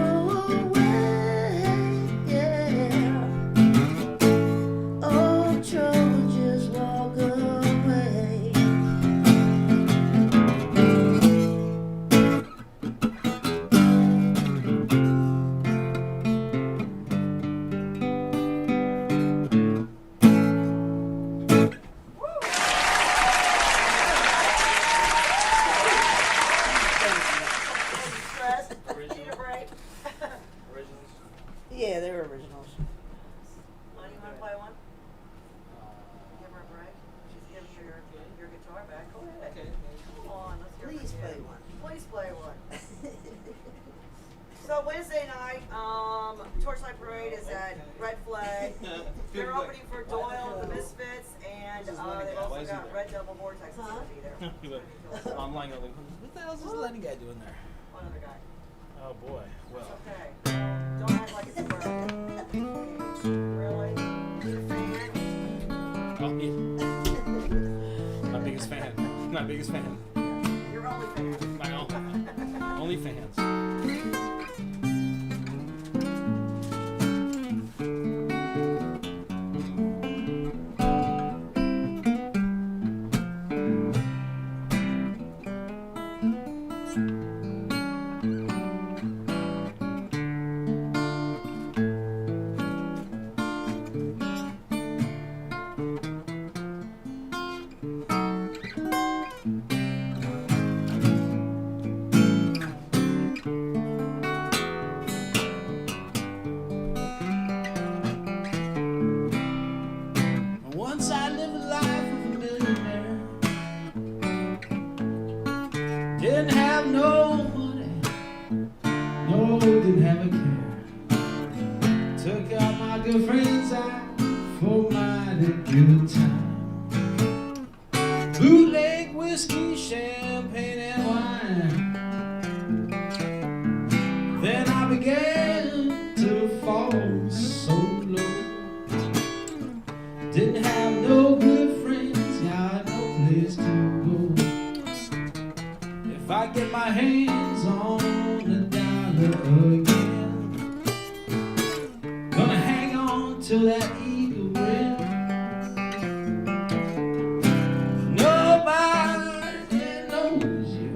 away? Yeah. Oh, trouble, just walk away. Yeah, they're originals. Well, you want to play one? Give her a break. She's giving you your guitar back. Go ahead. Okay. Come on, let's hear Please from play you. one. Please play one. So Wednesday night, Torchlight Parade is at Red Flag. They're opening for Doyle and the Misfits, and they've also got Red Devil Vortex is going to be there. Online, you're like, what the hell's this Lenny guy doing there? One other guy. Oh boy. Well. It's okay. Don't act like it's a problem. Really? You're a fan? Oh, yeah. My biggest fan. biggest fan. You're only fan. My only fans. Once I lived a life of a millionaire. Didn't have no money, no, didn't have a care. Took out my good friends out for mighty good time. Bootleg whiskey, champagne, and wine. Then I began to fall so low. Didn't have no good friends, got no place to go. If I get my hands on a dollar again, gonna hang on to that eagle grin. Nobody knows you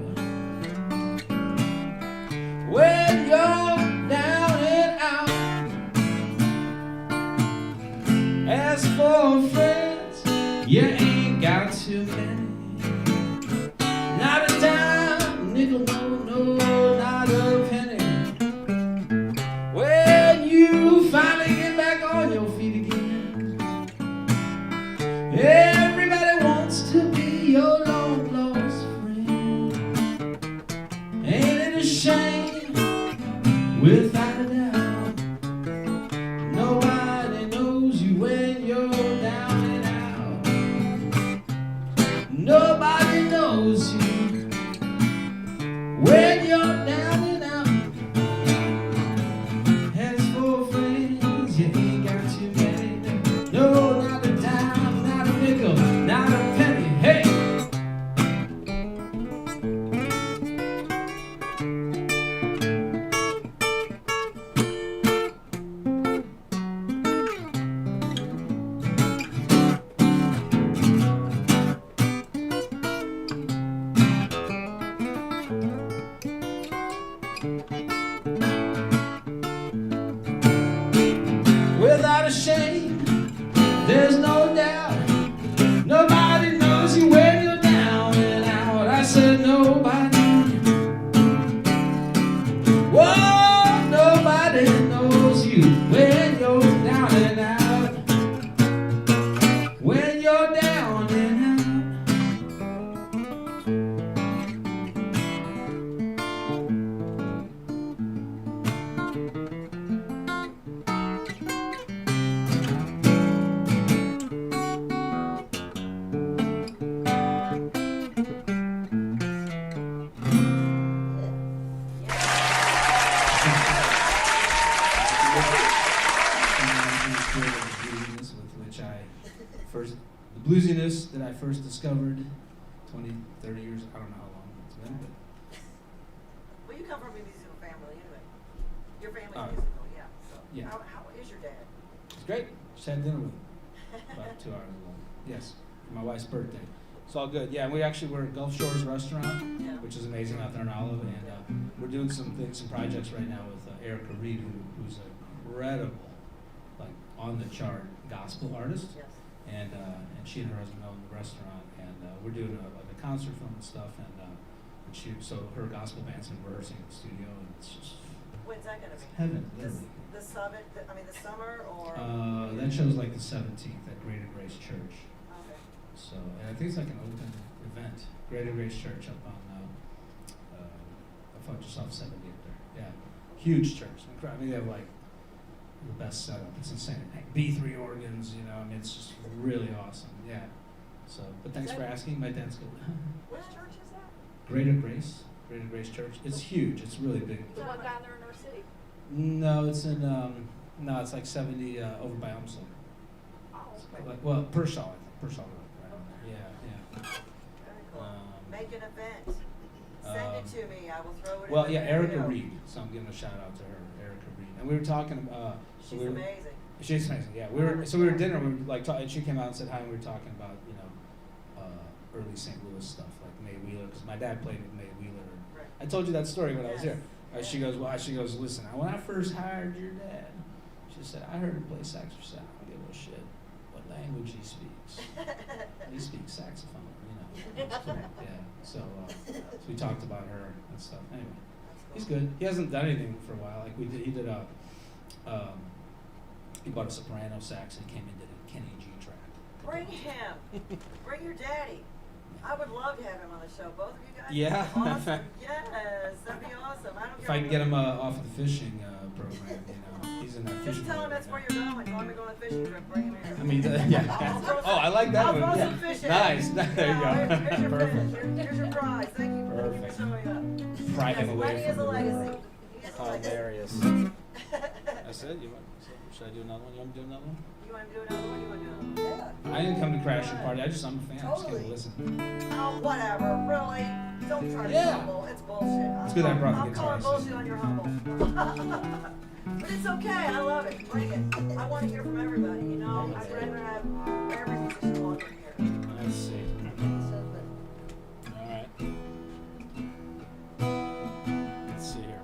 when you're down and out. As for friends, you ain't got too many. Not a dime, nickel, no, not a penny. When you finally get back on your feet again, everybody wants to be your long lost friend. Ain't it a shame? Without a doubt, nobody knows you when you're down and out. Nobody knows you when you're down and out. As for friends, you ain't got too many. No, not a dime, not a nickel, not a penny. Hey! Without a shame, there's no doubt. Nobody knows you when you're down and out. I said nobody. Whoa, nobody knows you when you're down and out. When you're down and out. The bluesiness that I first discovered 20, 30 years, I don't know how long it's been, but Well, you come from a musical family anyway. Your family's Oh. musical, yeah. So Yeah. how is your dad? it's great. Just had dinner with him about 2 hours ago. Yes, for my wife's birthday. It's all good. Yeah, we actually were at Gulf Shores Restaurant, Yeah. which is amazing out there in Olive, and we're doing some projects right now with Erica Reed, who's an incredible, like on the chart gospel artist. Yes. And she and her husband own the restaurant, and we're doing like a concert film and stuff, and so her gospel band's been rehearsing in the studio, and it's just When's that gonna be? heaven, This, literally. the summit, the summer or? That show's like the 17th at Greater Grace Church. Okay. So, and I think it's like an open event. Greater Grace Church up on, just off 70th there. Yeah, huge church. I mean, they have like the best setup. It's insane. B3 organs, you know. I mean, it's just really awesome. Yeah. So, but thanks for asking. My dad's good. Which church is that? Greater Grace Church. It's huge. It's really big. The one down there in our city. No, it's in no, it's like 70 over by Elmsall. Oh, okay. Like, well, Pershaw, I think. Pershaw Road, right on there. Yeah, yeah. Very cool. Make an event. Send it to me. I will throw it Well, in yeah, the Erica video. Reed. So I'm giving a shout out to her, Erica Reed. And we were talking. She's amazing. She's amazing. Yeah, we were at dinner. We were like, and she came out and said hi. And we were talking about early St. Louis stuff like May Wheeler, because my dad played with May Wheeler. Right. I told you that story when I was Yes. here. She goes, listen. When I first hired your dad, she said, I heard him play saxophone. I don't give a shit what language he speaks. He speaks saxophone. It's cool. Yeah. So we talked about her and stuff. Anyway, he's good. He hasn't done anything for a while. Like he did a. He bought a soprano sax and came and did a Kenny G track. Bring him. Bring your daddy. I would love to have him on the show. Both of you guys. Yeah. Awesome. Yes, that'd be awesome. I don't If care. I can get him off the fishing program, he's in that Just fishing. tell him that's where you're going. Tell him you're going on a fishing trip. Bring him here. I mean, yeah. Oh, I like that I'll one. throw Yeah. some fish at Nice. you. There you Yeah, go. Here's your Perfect. fish. Here's your prize. Thank you for Perfect. showing up. Pry him Yes, away Lenny from is a the legacy. He is a legacy. Hilarious. That's it? Should I do another one? You want me to do another one? You want to do another one? You want to do another one? Yeah. I didn't come to crash your party. I'm a fan. I just came Totally. to listen. Oh, whatever. Really? Don't try to be Yeah. humble. It's bullshit. It's good I brought the I'm guitar, calling so- bullshit on your humble. But it's okay. I love it. Bring it. I want to hear from everybody. You know, I'd rather have every musician walking here. Let's see. All right. Let's see here.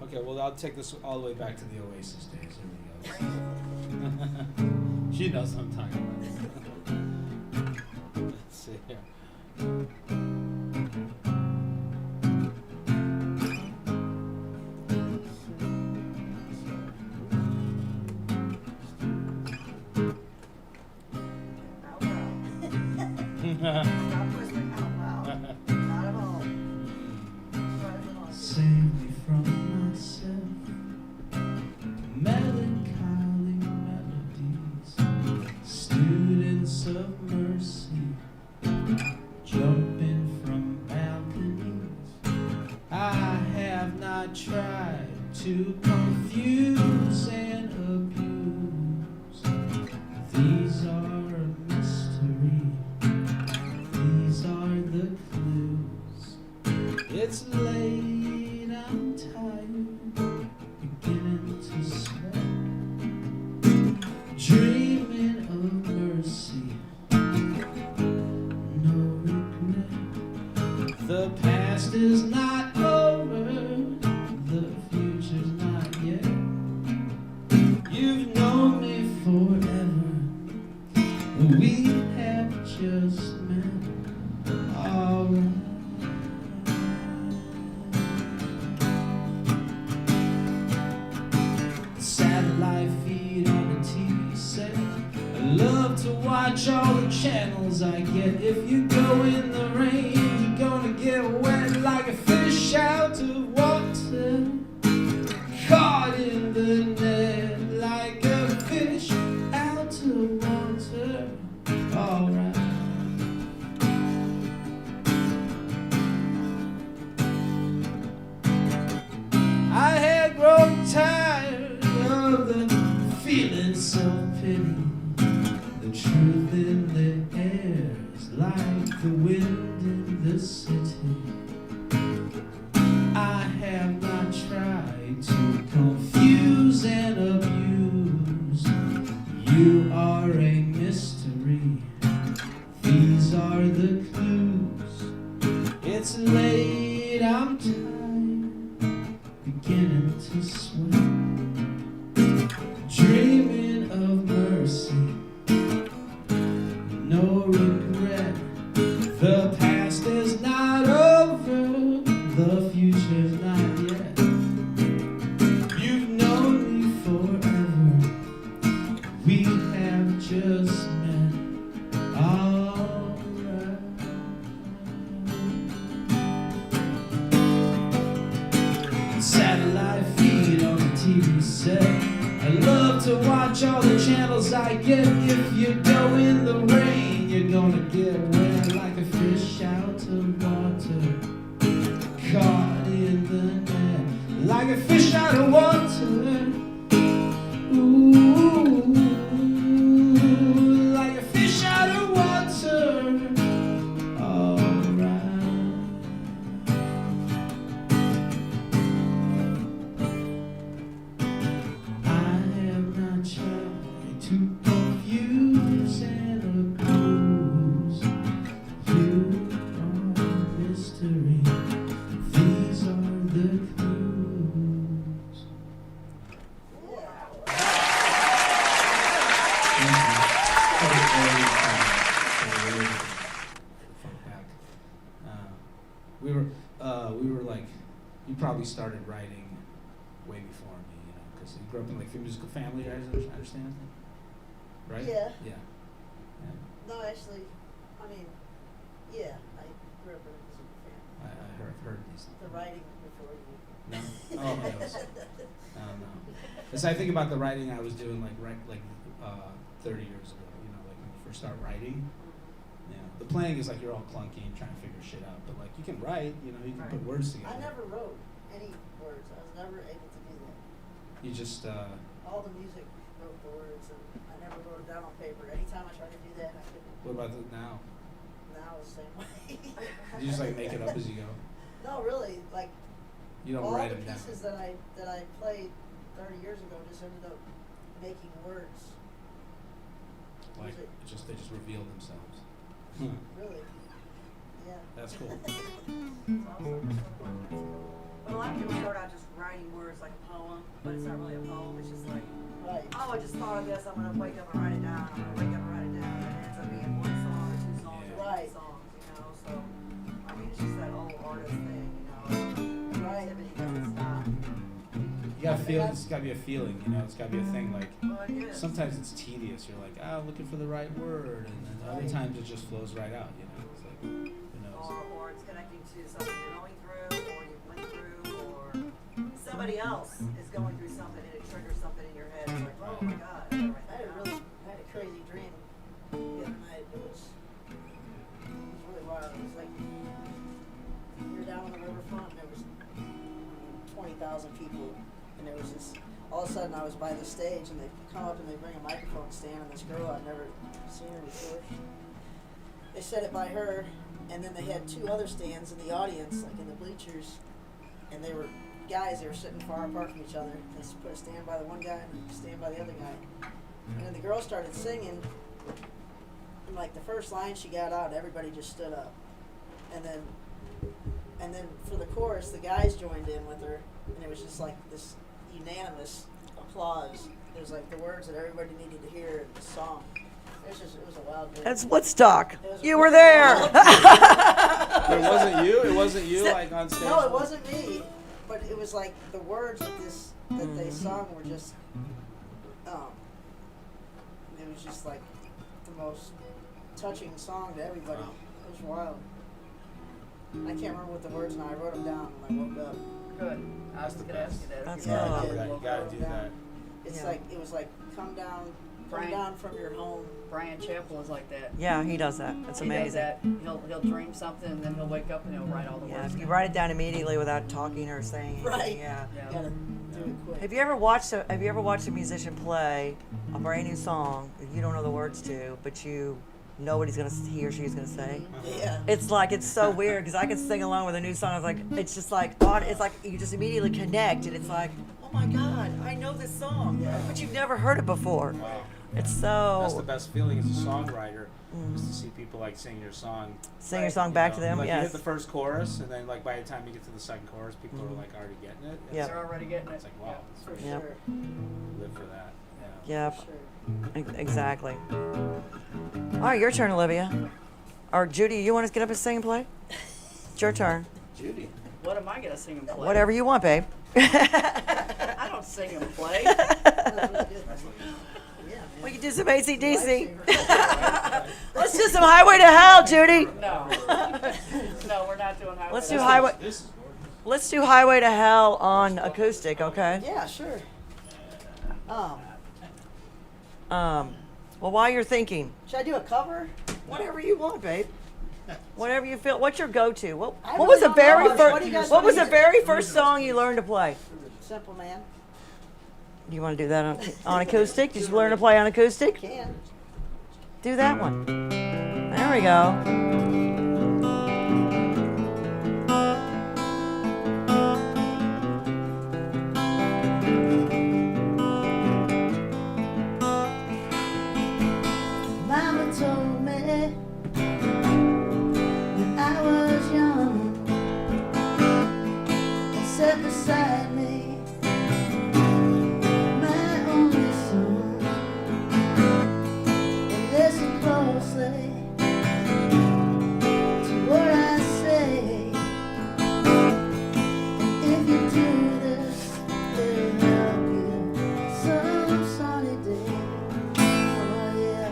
Okay, well, I'll take this all the way back to the Oasis days. Here we go. She knows what I'm talking about. Let's see here. Out loud. Stop whispering out loud. Not at all. Try it along. Save me from myself. Melancholy melodies, students of mercy, jumping from balconies. I have not tried to confuse and abuse. These are a mystery. These are the clues. It's late, I'm tired, beginning to sweat, dreaming of mercy, no regret. The past is not over, the future's not yet. You've known me forever, we have just met. Alright. Satellite feed on a TV set. I love to watch all the channels I get. If you go in the rain, you're gonna get wet like a fish out of water. Caught in the net like a fish out of water. Alright. I had grown tired of the feeling self-pity. The truth in the air is like the wind in the city. I have not tried to confuse and abuse. You are a mystery. These are the clues. It's late, I'm tired, beginning to sweat, dreaming of mercy, no regret. The past is not over, the future's not yet. You've known me forever, we have just met. Alright. Satellite feed on the TV set. I love to watch all the channels I get. If you go in the rain, you're gonna get wet like a fish out of water. Caught in the net like a fish out of water. Ooh. the cruise. We were like, you probably started writing way before me, you know, because you grew up in like a musical family, I understand, right? Yeah. Yeah. No, actually, I mean, yeah, I grew up in a musical family. I've heard these. The writing before you. No? Oh, no. As I think about the writing I was doing like 30 years ago, you know, like when you first start writing. Yeah. The playing is like you're all clunky and trying to figure shit out, but like you can write, you know, you can put words together. I never wrote any words. I was never able to do that. You just All the music wrote the words, and I never wrote it down on paper. Anytime I tried to do that, I couldn't. what about now? Now it's the same way. You just like make it up as you go. No, really, like You don't all write the them down. pieces that I played 30 years ago just ended up making words. Like music. they just reveal themselves. Really, yeah. That's cool. But a lot of people start out just writing words like a poem, but it's not really a poem. It's just like, Right. oh, I just thought of this. I'm gonna wake up and write it down. I'm gonna wake up and write it down. And it ends up being one song or two songs or Right. three songs, you know. So I mean, it's just that whole artist thing, you know. Creativity doesn't stop. You gotta feel. It's gotta be a feeling, you know. It's gotta be a thing. Like Well, it is. sometimes it's tedious. You're like, looking for the right word, and then other times it just flows right out. You know, it's like, who knows? Or it's connecting to something you're going through, or you went through, or somebody else is going through something and it triggers something in your head. It's like, oh my God, I gotta write I that down. had a crazy dream the other night. It was really wild. It was like we were down on the riverfront and there was 20,000 people, and there was this. All of a sudden, I was by the stage, and they come up and they bring a microphone stand, and this girl I'd never seen her before. They set it by her, and then they had two other stands in the audience, like in the bleachers, and they were guys. They were sitting far apart from each other. They put a stand by the one guy and a stand by the other guy. And then the girl started singing, and like the first line she got out, everybody just stood up. And then for the chorus, the guys joined in with her, and it was just like this unanimous applause. It was like the words that everybody needed to hear in the song. It was a wild dream. That's Woodstock. It was a You were really there. wild It wasn't you. It wasn't you like on stage. No, it wasn't me. But it was like the words of that they sung were just, it was just like the most touching song to everybody. Wow. It was wild. I can't remember what the words now. I wrote them down when I woke up. Good. I was going to ask you that. That's if Yeah, you I had did. it. You gotta do that. It's Yeah. like it was like come down Brian. from your home. Brian Chappell is like that. Yeah, he does that. That's He does amazing. that. He'll dream something, and then he'll wake up and he'll write all the Yeah, words. if you down. write it down immediately without talking or saying anything, Right. yeah. Yeah. You gotta do it quick. Have you ever watched a musician play a brand new song that you don't know the words to, but you know what he or she's gonna say? Yeah. It's so weird because I can sing along with a new song. I was like, it's just like it's like you just immediately connect, and it's like, oh my God, I know this song, but you've never heard it before. Wow. It's so That's the best feeling as a songwriter, is to see people like sing your song. sing your song back to them. Like you Yes. hit the first chorus, and then like by the time you get to the second chorus, people are like already getting it. It's, Yeah. They're already getting it. It's like wow, For Yep. sure. live for that. Yeah. Yep. Sure. Exactly. All right, your turn, Olivia. Or Judy, you want to get up and sing and play? It's your turn. Judy. What am I going to sing and play? Whatever you want, babe. I don't sing and play. That's really good. Yeah, man. We can do some AC/DC. Lifesaver. Let's do some Highway to Hell, Judy. No. No, we're not doing highway. Let's do to Highway. This is Let's do Highway to Hell on acoustic, okay? Yeah, sure. Well, while you're thinking, Should I do a cover? whatever you want, babe. Whatever you feel. What's your go-to? What I was the really don't very know. What first? do you guys What was the wanna very first song you learned to play? Simple Man. You want to do that on acoustic? Did you learn to play on acoustic? Can. Do that one. There we go. Mama told me when I was young, I said right beside me, my only son. And listen closely to what I say. And if you do this, it'll help you some sunny day. Oh yeah.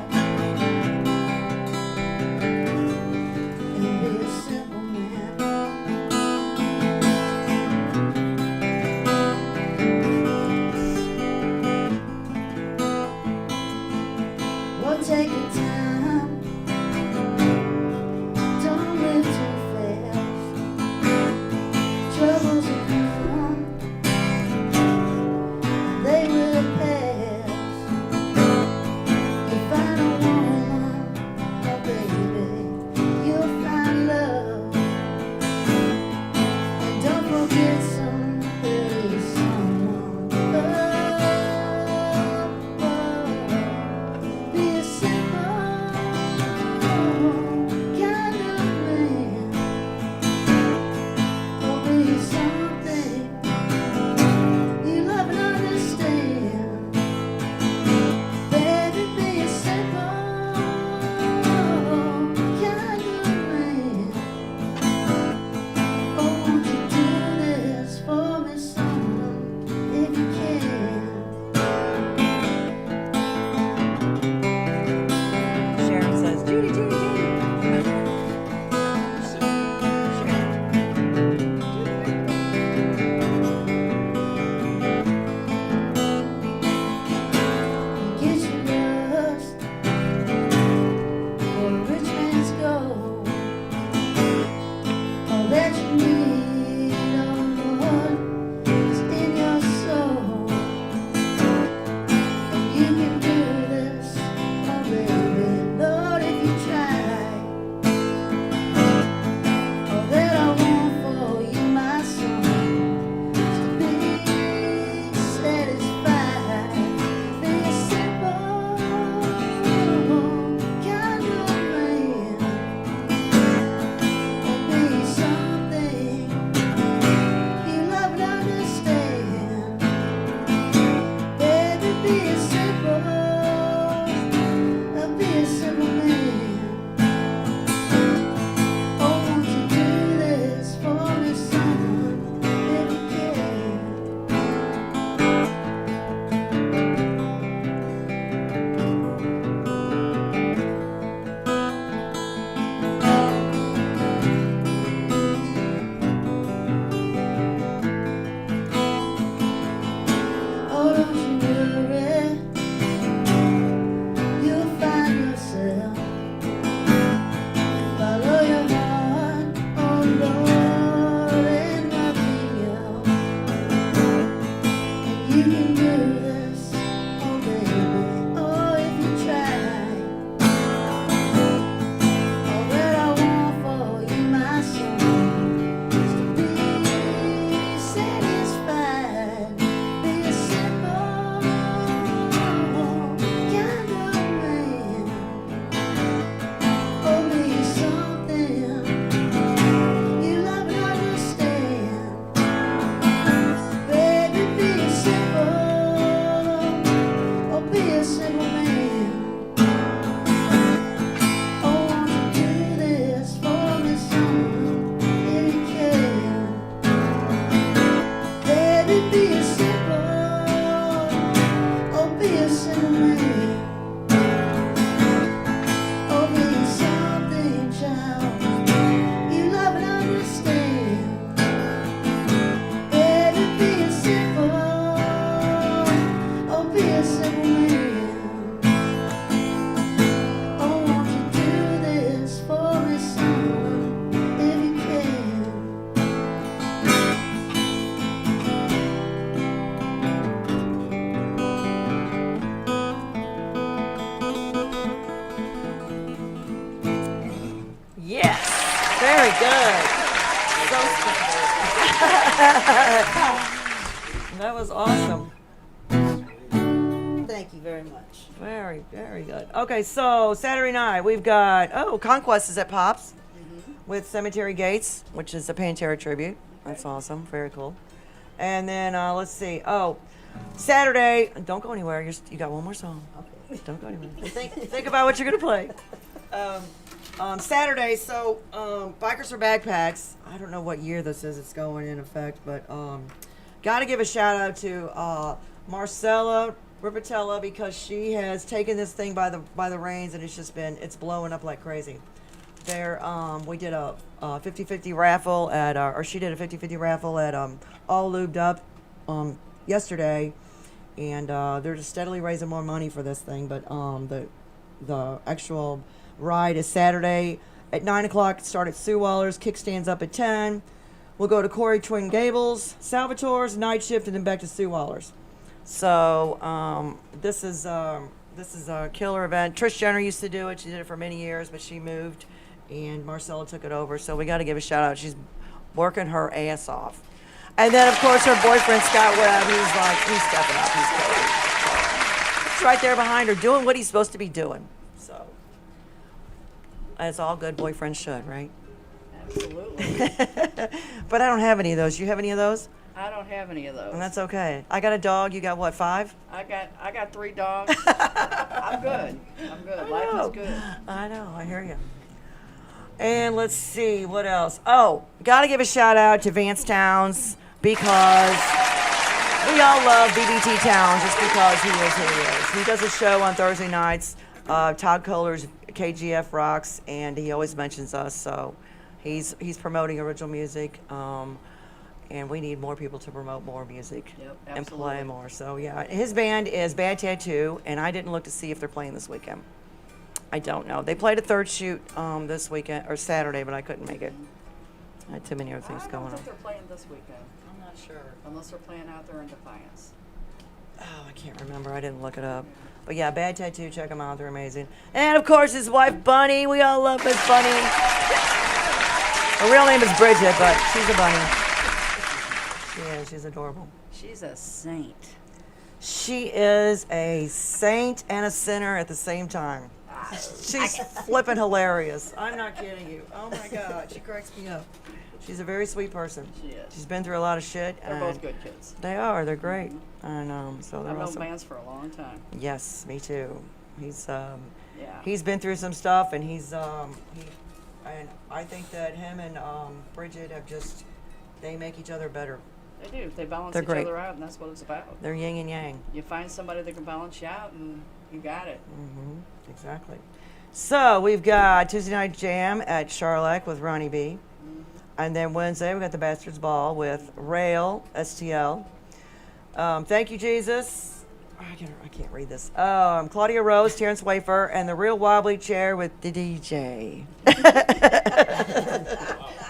And be a simple man. Well, take your time. Don't live too fast. Troubles will come, they will pass. You'll find a woman, oh baby, you'll find love. And don't forget somebody, someone. Be a simple kind of man. Or be something you love and understand. Baby, be a simple kind of man. Oh, won't you do this for me, son, if you can? Sharon says, Judy, Judy, Judy. Get your dust for a rich man's gold. All that you need, oh Lord, is in your soul. And you can do this, oh baby, Lord, if you try. All that I want for you, my son, is to be satisfied. Be a simple kind of man. Or be something you love and understand. Baby, be a simple man. Oh, won't you do this for me, son, if you can? Oh, don't you worry, you'll find yourself. Follow your heart, oh Lord, and nothing else. And you can do this, oh baby, oh if you try. All that I want for you, my son, is to be satisfied. Be a simple kind of man. Oh, be something you love and understand. Baby, be a simple, oh, be a simple man. Oh, won't you do this for me, son, if you can? Baby, be a simple, oh, be a simple man. Oh, be something, child, you love and understand. Baby, be a simple, oh, be a simple man. Oh, won't you do this for me, son, if you can? Yes. Very good. So that was awesome. Thank you very much. Very, very good. Okay, so Saturday night we've got Conquest is at Pops with Cemetery Gates, which is a Pantera tribute. That's awesome. Very cool. And then let's see. Oh, Saturday. Don't go anywhere. You got one more song. Okay. Don't go anywhere. Think about what you're gonna play. Saturday. So Bikers for Backpacks. I don't know what year this is. It's going in effect, but got to give a shout out to Marcella Ripatella because she has taken this thing by the reins and it's blowing up like crazy. We did a 50-50 raffle she did a 50-50 raffle at All Lubed Up yesterday, and they're just steadily raising more money for this thing. But the actual ride is Saturday at 9 o'clock. Start at Sue Waller's. Kickstands up at 10. We'll go to Corey Twin Gables, Salvatore's, night shift, and then back to Sue Waller's. So this is a killer event. Trish Jenner used to do it. She did it for many years, but she moved, and Marcella took it over. So we got to give a shout out. She's working her ass off. And then, of course, her boyfriend, Scott Webb, he's stepping up. He's crazy. He's right there behind her doing what he's supposed to be doing. So, as all good boyfriends should, right? Absolutely. But I don't have any of those. You have any of those? I don't have any of those. And that's okay. I got a dog. You got what, 5? I got 3 dogs. I'm good. Life is good. I know. I hear you. And let's see what else. Oh, got to give a shout out to Vance Towns because we all love BBT Towns just because he is who he is. He does a show on Thursday nights. Todd Kohler's KGF Rocks, and he always mentions us. So he's promoting original music. And we need more people to promote more music and play more. So, yeah, his band is Bad Tattoo, and I didn't look to see if they're playing this weekend. I don't know. They played a third shoot this weekend, or Saturday, but I couldn't make it. I had too many other things I going don't on. think they're playing this weekend, I'm not sure. unless they're playing out there in Defiance. Oh, I can't remember. I didn't look it up. But, yeah, Bad Tattoo, check them out. They're amazing. And, of course, his wife, Bunny. We all love Miss Bunny. Her real name is Bridget, but she's a bunny. Yeah, she's adorable. She's a saint. She is a saint and a sinner at the same time. She's flipping hilarious. I'm not kidding you. Oh my God, she cracks me up. She's a very sweet person. She is. She's been through a lot of shit. They're both good kids. They are. They're great. And so they're I've known awesome. bands for a long time. Yes, me too. He's Yeah. he's been through some stuff, and and I think that him and Bridget they make each other better. They do. They balance They're each great. other out, and that's what it's about. They're yin and yang. You find somebody that can balance you out, and you got it. Mm-hmm. Exactly. So we've got Tuesday Night Jam at Charlotte with Ronnie B. And then Wednesday, we got the Bastards Ball with Rail, STL. Thank You, Jesus. I can't read this. Claudia Rose, Terrence Wafer, and the Real Wobbly Chair with the DJ.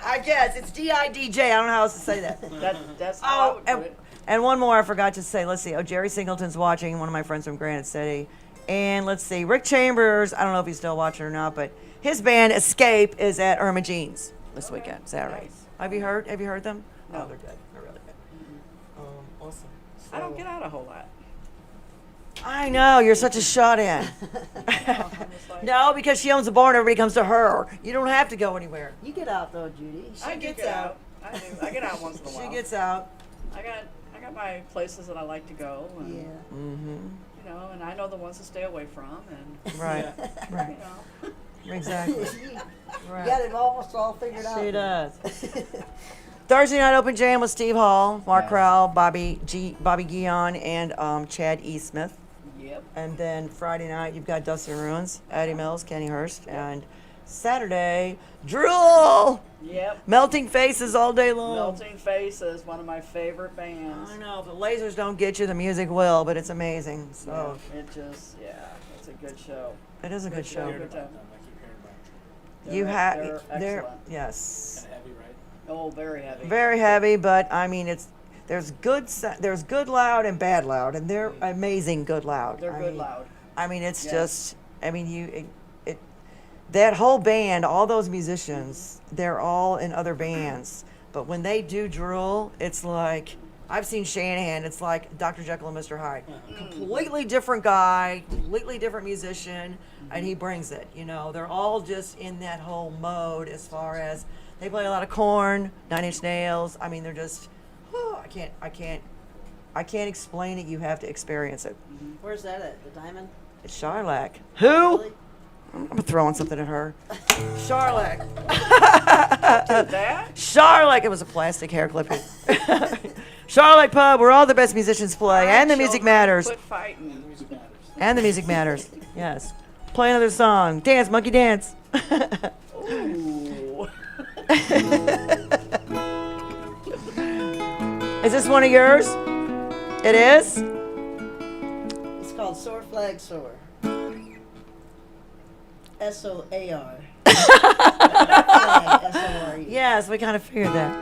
I guess it's D-I-D-J. I don't know how else to say that. That's how I would put it. And one more I forgot to say. Let's see. Jerry Singleton's watching, one of my friends from Granite City. And let's see. Rick Chambers, I don't know if he's still watching or not, but his band Escape is at Irma Jean's this weekend, Saturday. Nice. Have you heard them? No. Oh, they're good. They're really good. Awesome. I don't get out a whole lot. I know, you're such a shut-in. I'm just like, No, because she owns a bar and everybody comes to her. You don't have to go anywhere. You get out though, Judy. I gets get out. I do. I get out once in a while. She gets out. I got my places that I like to go, and Yeah. Mm-hmm. you know, and I know the ones to stay away from, and Right. you Right. know, Exactly. You Right. got it almost all figured out. She does. Thursday night open jam with Steve Hall, Mark Yes. Crowell, Bobby Guion, and Chad E. Smith. yep. And then Friday night you've got Dustin Ruins, Eddie Mills, Kenny Hurst, and Saturday Drool, Yep. Melting Faces all day long. Melting Faces, one of my favorite bands. I know if the lasers don't get you, the music will, but it's amazing. So It just, it's a good show. it is a good show. Good time. I keep hearing about You have They're excellent. yes. Kind of heavy, right? Oh, very heavy. Very heavy, but I mean there's good loud and bad loud, and they're amazing good loud. They're I good mean, loud. I mean it's Yes. just that whole band, all those musicians, they're all in other bands, but when they do Drool, it's like I've seen Shanahan. It's like Dr. Jekyll and Mr. Hyde. Completely different guy, completely different musician, and he brings it. You know, they're all just in that whole mode as far as they play a lot of Korn, Nine Inch Nails. I mean, they're just, I I can't explain it. You have to experience it. Where's that at? The Diamond? It's Charlac. Who? Really? I'm throwing something at her. Charlac. That? Charlac. It was a plastic hair clipping. Charlac Pub, where all the best musicians play, All right, and the music children, matters. Quit fighting. And the music matters. Yes. Play another song. Dance, monkey, dance. Ooh. Is this one of yours? It is? It's called Soar Flag Soar. S-O-A-R. Flag, S-O-R-E. Yes, we kind of figured that.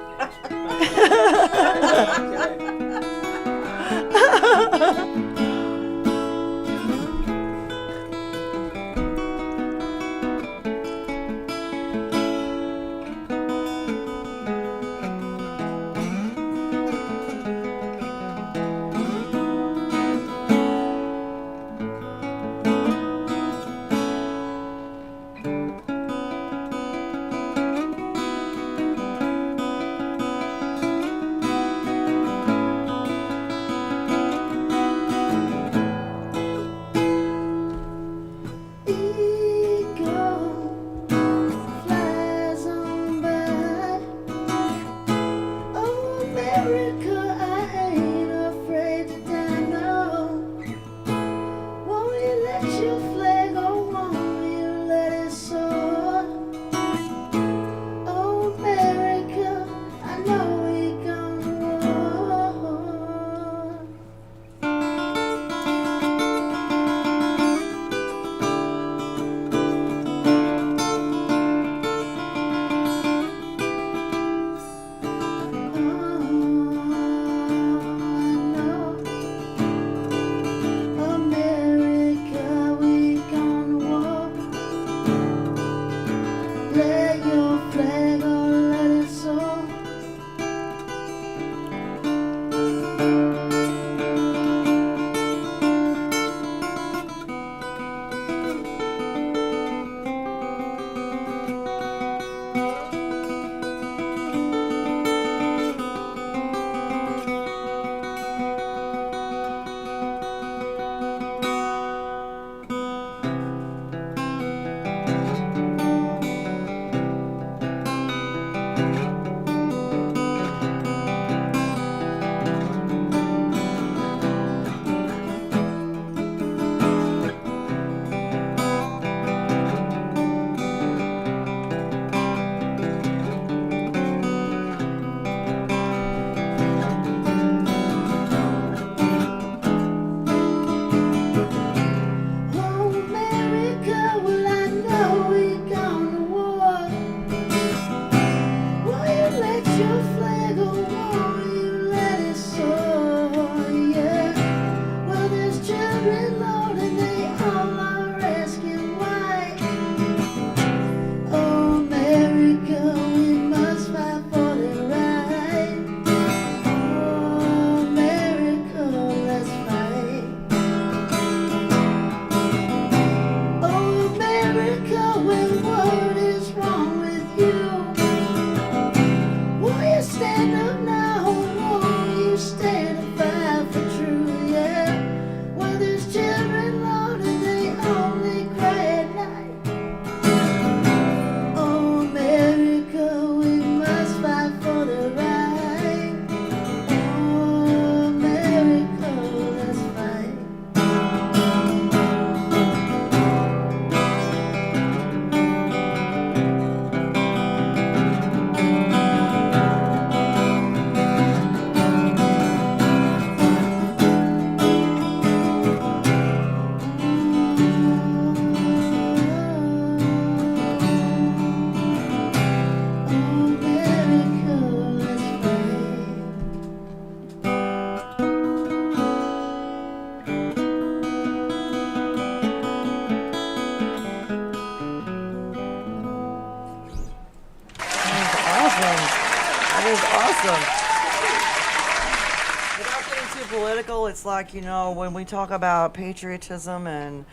Political, it's like, you know, when we talk about patriotism and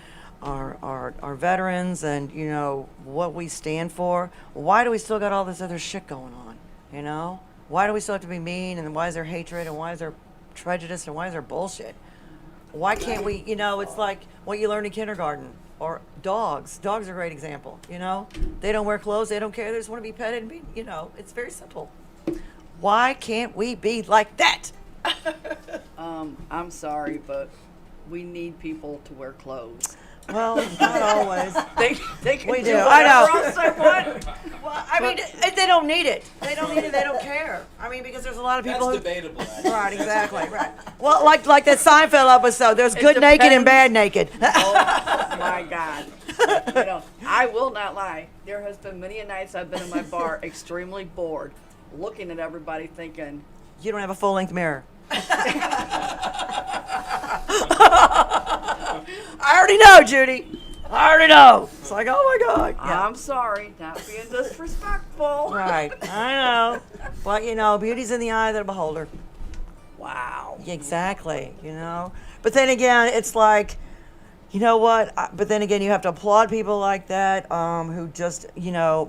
our veterans and, you know, what we stand for, why do we still got all this other shit going on, you know? Why do we still have to be mean? And why is there hatred? And why is there prejudice? And why is there bullshit? Why can't we, it's like what you learn in kindergarten. Or dogs. Dogs are a great example, They don't wear clothes. They don't care. They just want to be petted and be, it's very simple. Why can't we be like that? I'm sorry, but we need people to wear clothes. Well, not always. They can We do do. whatever I know. else they want. Well, I mean, they don't need it. They don't need it. They don't care. I mean, because there's a lot of people That's who. debatable. Actually. Right, exactly. Right. Well, like that Seinfeld episode. There's good naked and bad naked. Oh my God. I will not lie. There has been many a nights I've been in my bar extremely bored, looking at everybody thinking, You don't have a full length mirror. I already know, Judy. I already know. It's like, oh my God. Yeah. I'm sorry, not being disrespectful. Right. I know. But, beauty's in the eye of the beholder. Wow. Exactly. But then again, it's like, you know what? But then again, you have to applaud people like that who just,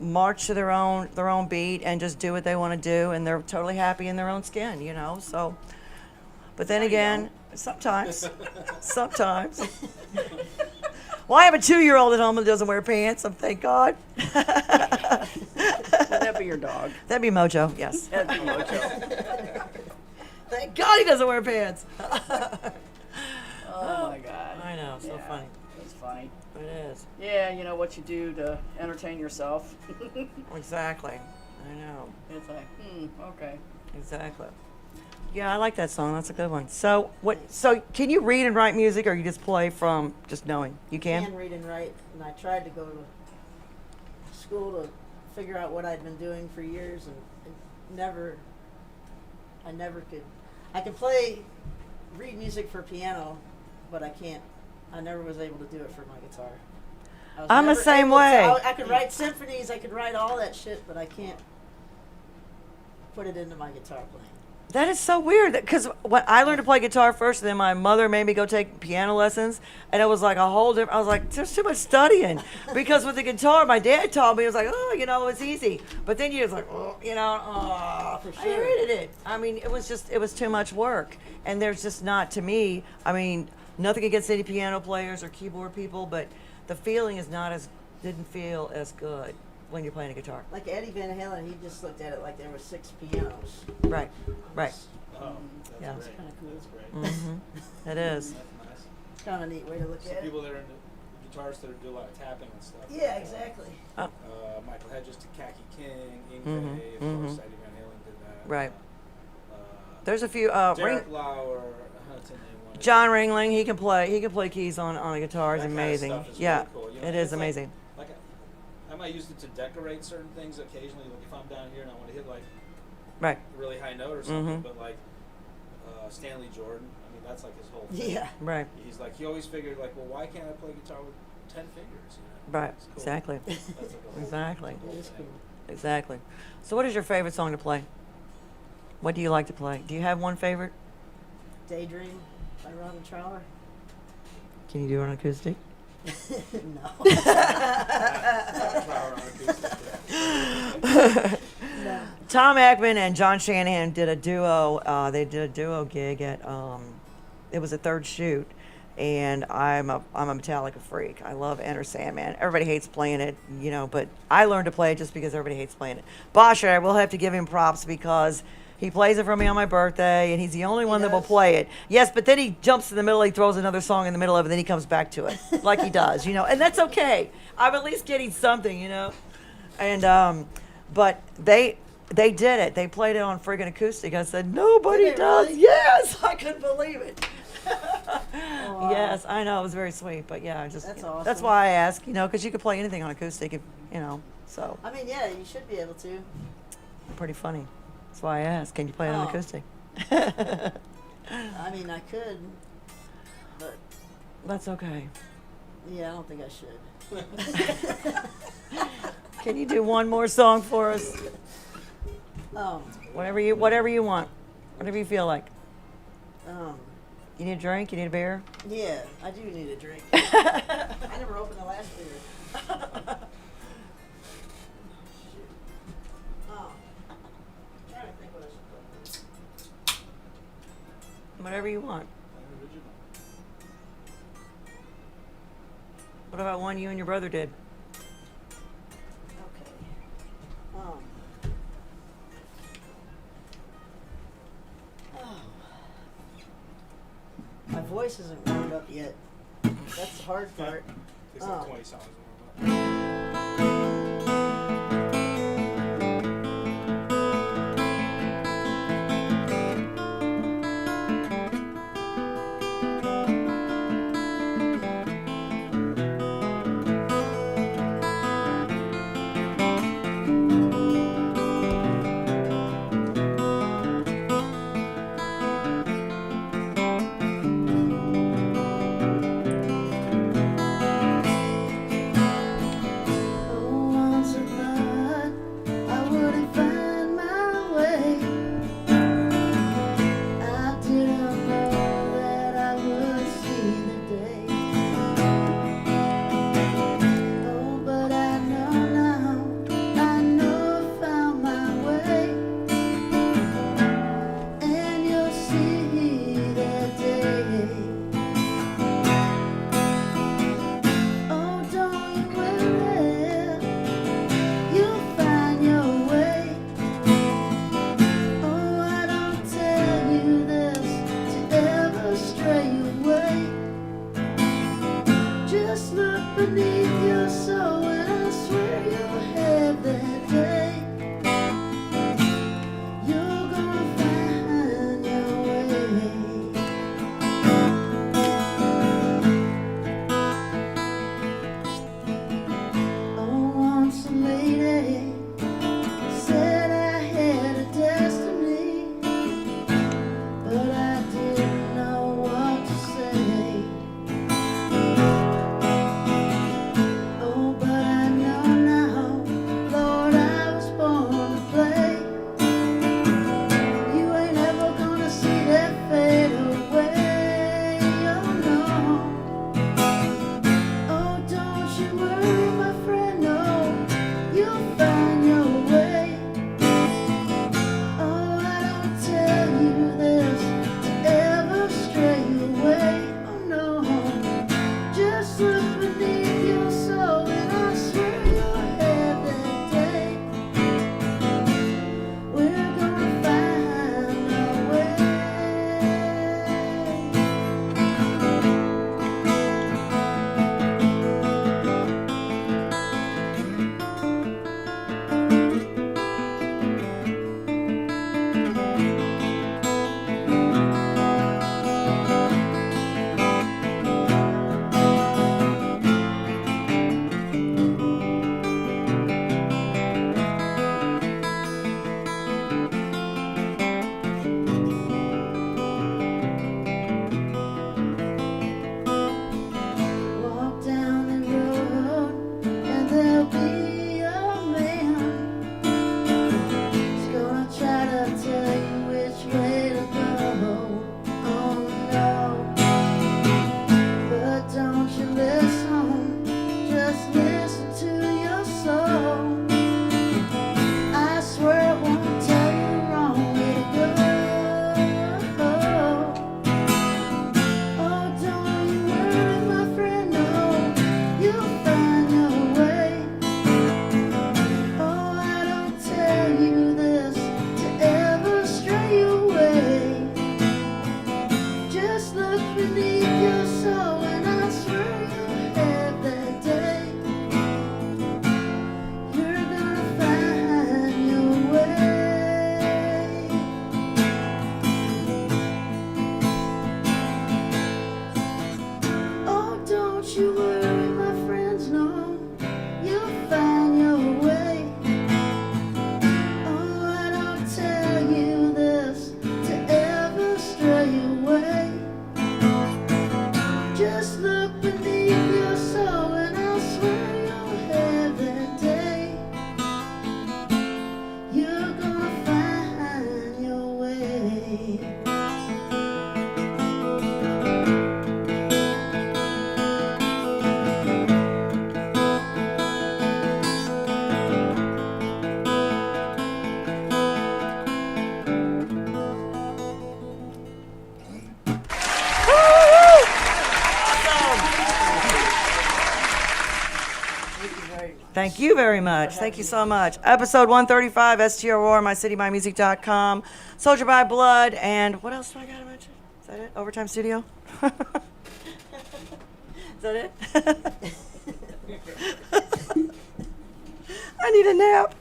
march to their own beat and just do what they want to do, and they're totally happy in their own skin, So, but then again, sometimes. Well, I have a 2-year-old at home that doesn't wear pants. Thank God. Would that be your dog? That'd be Mojo. Yes. That'd be Mojo. Thank God he doesn't wear pants. Oh my God. I know. So funny. It's funny. It is. Yeah, you know what you do to entertain yourself. Exactly. I know. It's like, okay. Exactly. Yeah, I like that song. That's a good one. So So can you read and write music, or you just play from just knowing? You I can. can read and write, and I tried to go to school to figure out what I'd been doing for years, and I never could. I can read music for piano, but I never was able to do it for my guitar. I was I'm the never same able to- way. I could write symphonies, I could write all that shit, but I can't put it into my guitar playing. That is so weird. Because when I learned to play guitar first, and then my mother made me go take piano lessons, and it was like a whole different. I was like, there's too much studying. Because with the guitar, my dad taught me, it was like, oh, it's easy. But then you was like, For I sure. hated it. I mean, it was too much work. And there's just not, to me, I mean, nothing against any piano players or keyboard people, but the feeling didn't feel as good when you're playing a guitar. Like Eddie Van Halen, he just looked at it like there were 6 pianos. Right. Oh, that's Yeah. great. Kind of cool. That's great. Mm-hmm. It is. That's nice. It's kind of a neat way to look So at it. people that are into guitarists that do a lot of tapping and stuff. Yeah, exactly. Michael Hedges, Taki King, Ingve, Mhm, of course, Eddie Van Halen did that. Right. There's a few. Derek Lauer, what's his name? John Ringling, he can play keys on a guitar. It's That kind of amazing. stuff is Yeah, really cool. You know, it is it's like- amazing. Like I might use it to decorate certain things occasionally. Like if I'm down here and I want to hit like Right. a really high note or something, Mhm. but like Stanley Jordan, I mean that's like his whole thing. Yeah. Right. He's like he always figured like, well, why can't I play guitar with 10 fingers? You know? Right. It's cool. Exactly. That's like a whole- Exactly. whole It is thing. cool. Exactly. So, what is your favorite song to play? What do you like to play? Do you have one favorite? Daydream by Robin Trower. Can you do it on acoustic? No. Flower on acoustic. No. Tom Ackman and John Shanahan did a duo. They did a duo gig at. It was a third shoot, and I'm a Metallica freak. I love Enter Sandman. Everybody hates playing it, but I learned to play it just because everybody hates playing it. Bosher, I will have to give him props because he plays it for me on my birthday, and he's the only one that will does? play it. Yes, but then he jumps in the middle, he throws another song in the middle of it, and then he comes back to it, like he does, and that's okay. I'm at least getting something, And but they did it. They played it on friggin' acoustic. I said, nobody Did they does. really? Yes, I couldn't believe it. Wow. Yes, I know, it was very sweet, but yeah, just That's that's awesome. why I ask, because you could play anything on acoustic, so I mean, yeah, you should be able to. pretty funny. That's why I asked, can you play it on Oh. acoustic? I mean, I could, but That's okay. yeah, I don't think I should. Can you do one more song for us? Whatever you want, whatever you feel like. You need a drink? You need a beer? Yeah, I do need a drink. I never opened the last beer. Oh, I'm trying to think what I should Whatever you want. What about one you and your brother did? Okay. Oh. My voice isn't warmed up yet. That's the hard part. Takes like Oh. 20 songs to warm up. Thank you very much. Thank you so much. Episode 135, STL Roar, mycitymymusic.com, Soldier by Blood, and what else do I got to mention? Is that it? Overtime Studio? Is that it? I need a nap.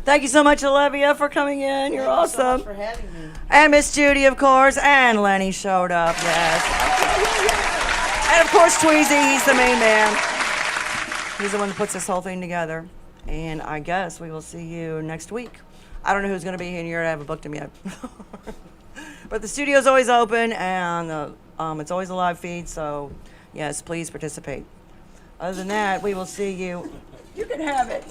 Thank you so much, Olivia, for coming in. You're Thank you so awesome. much for having me. And Miss Judy, of course, and Lenny showed up, yes. And of course, Tweezy, he's the main man. He's the one that puts this whole thing together. And I guess we will see you next week. I don't know who's going to be in here. I haven't booked him yet. But the studio's always open, and it's always a live feed, so yes, please participate. Other than that, we will see you. You can have it.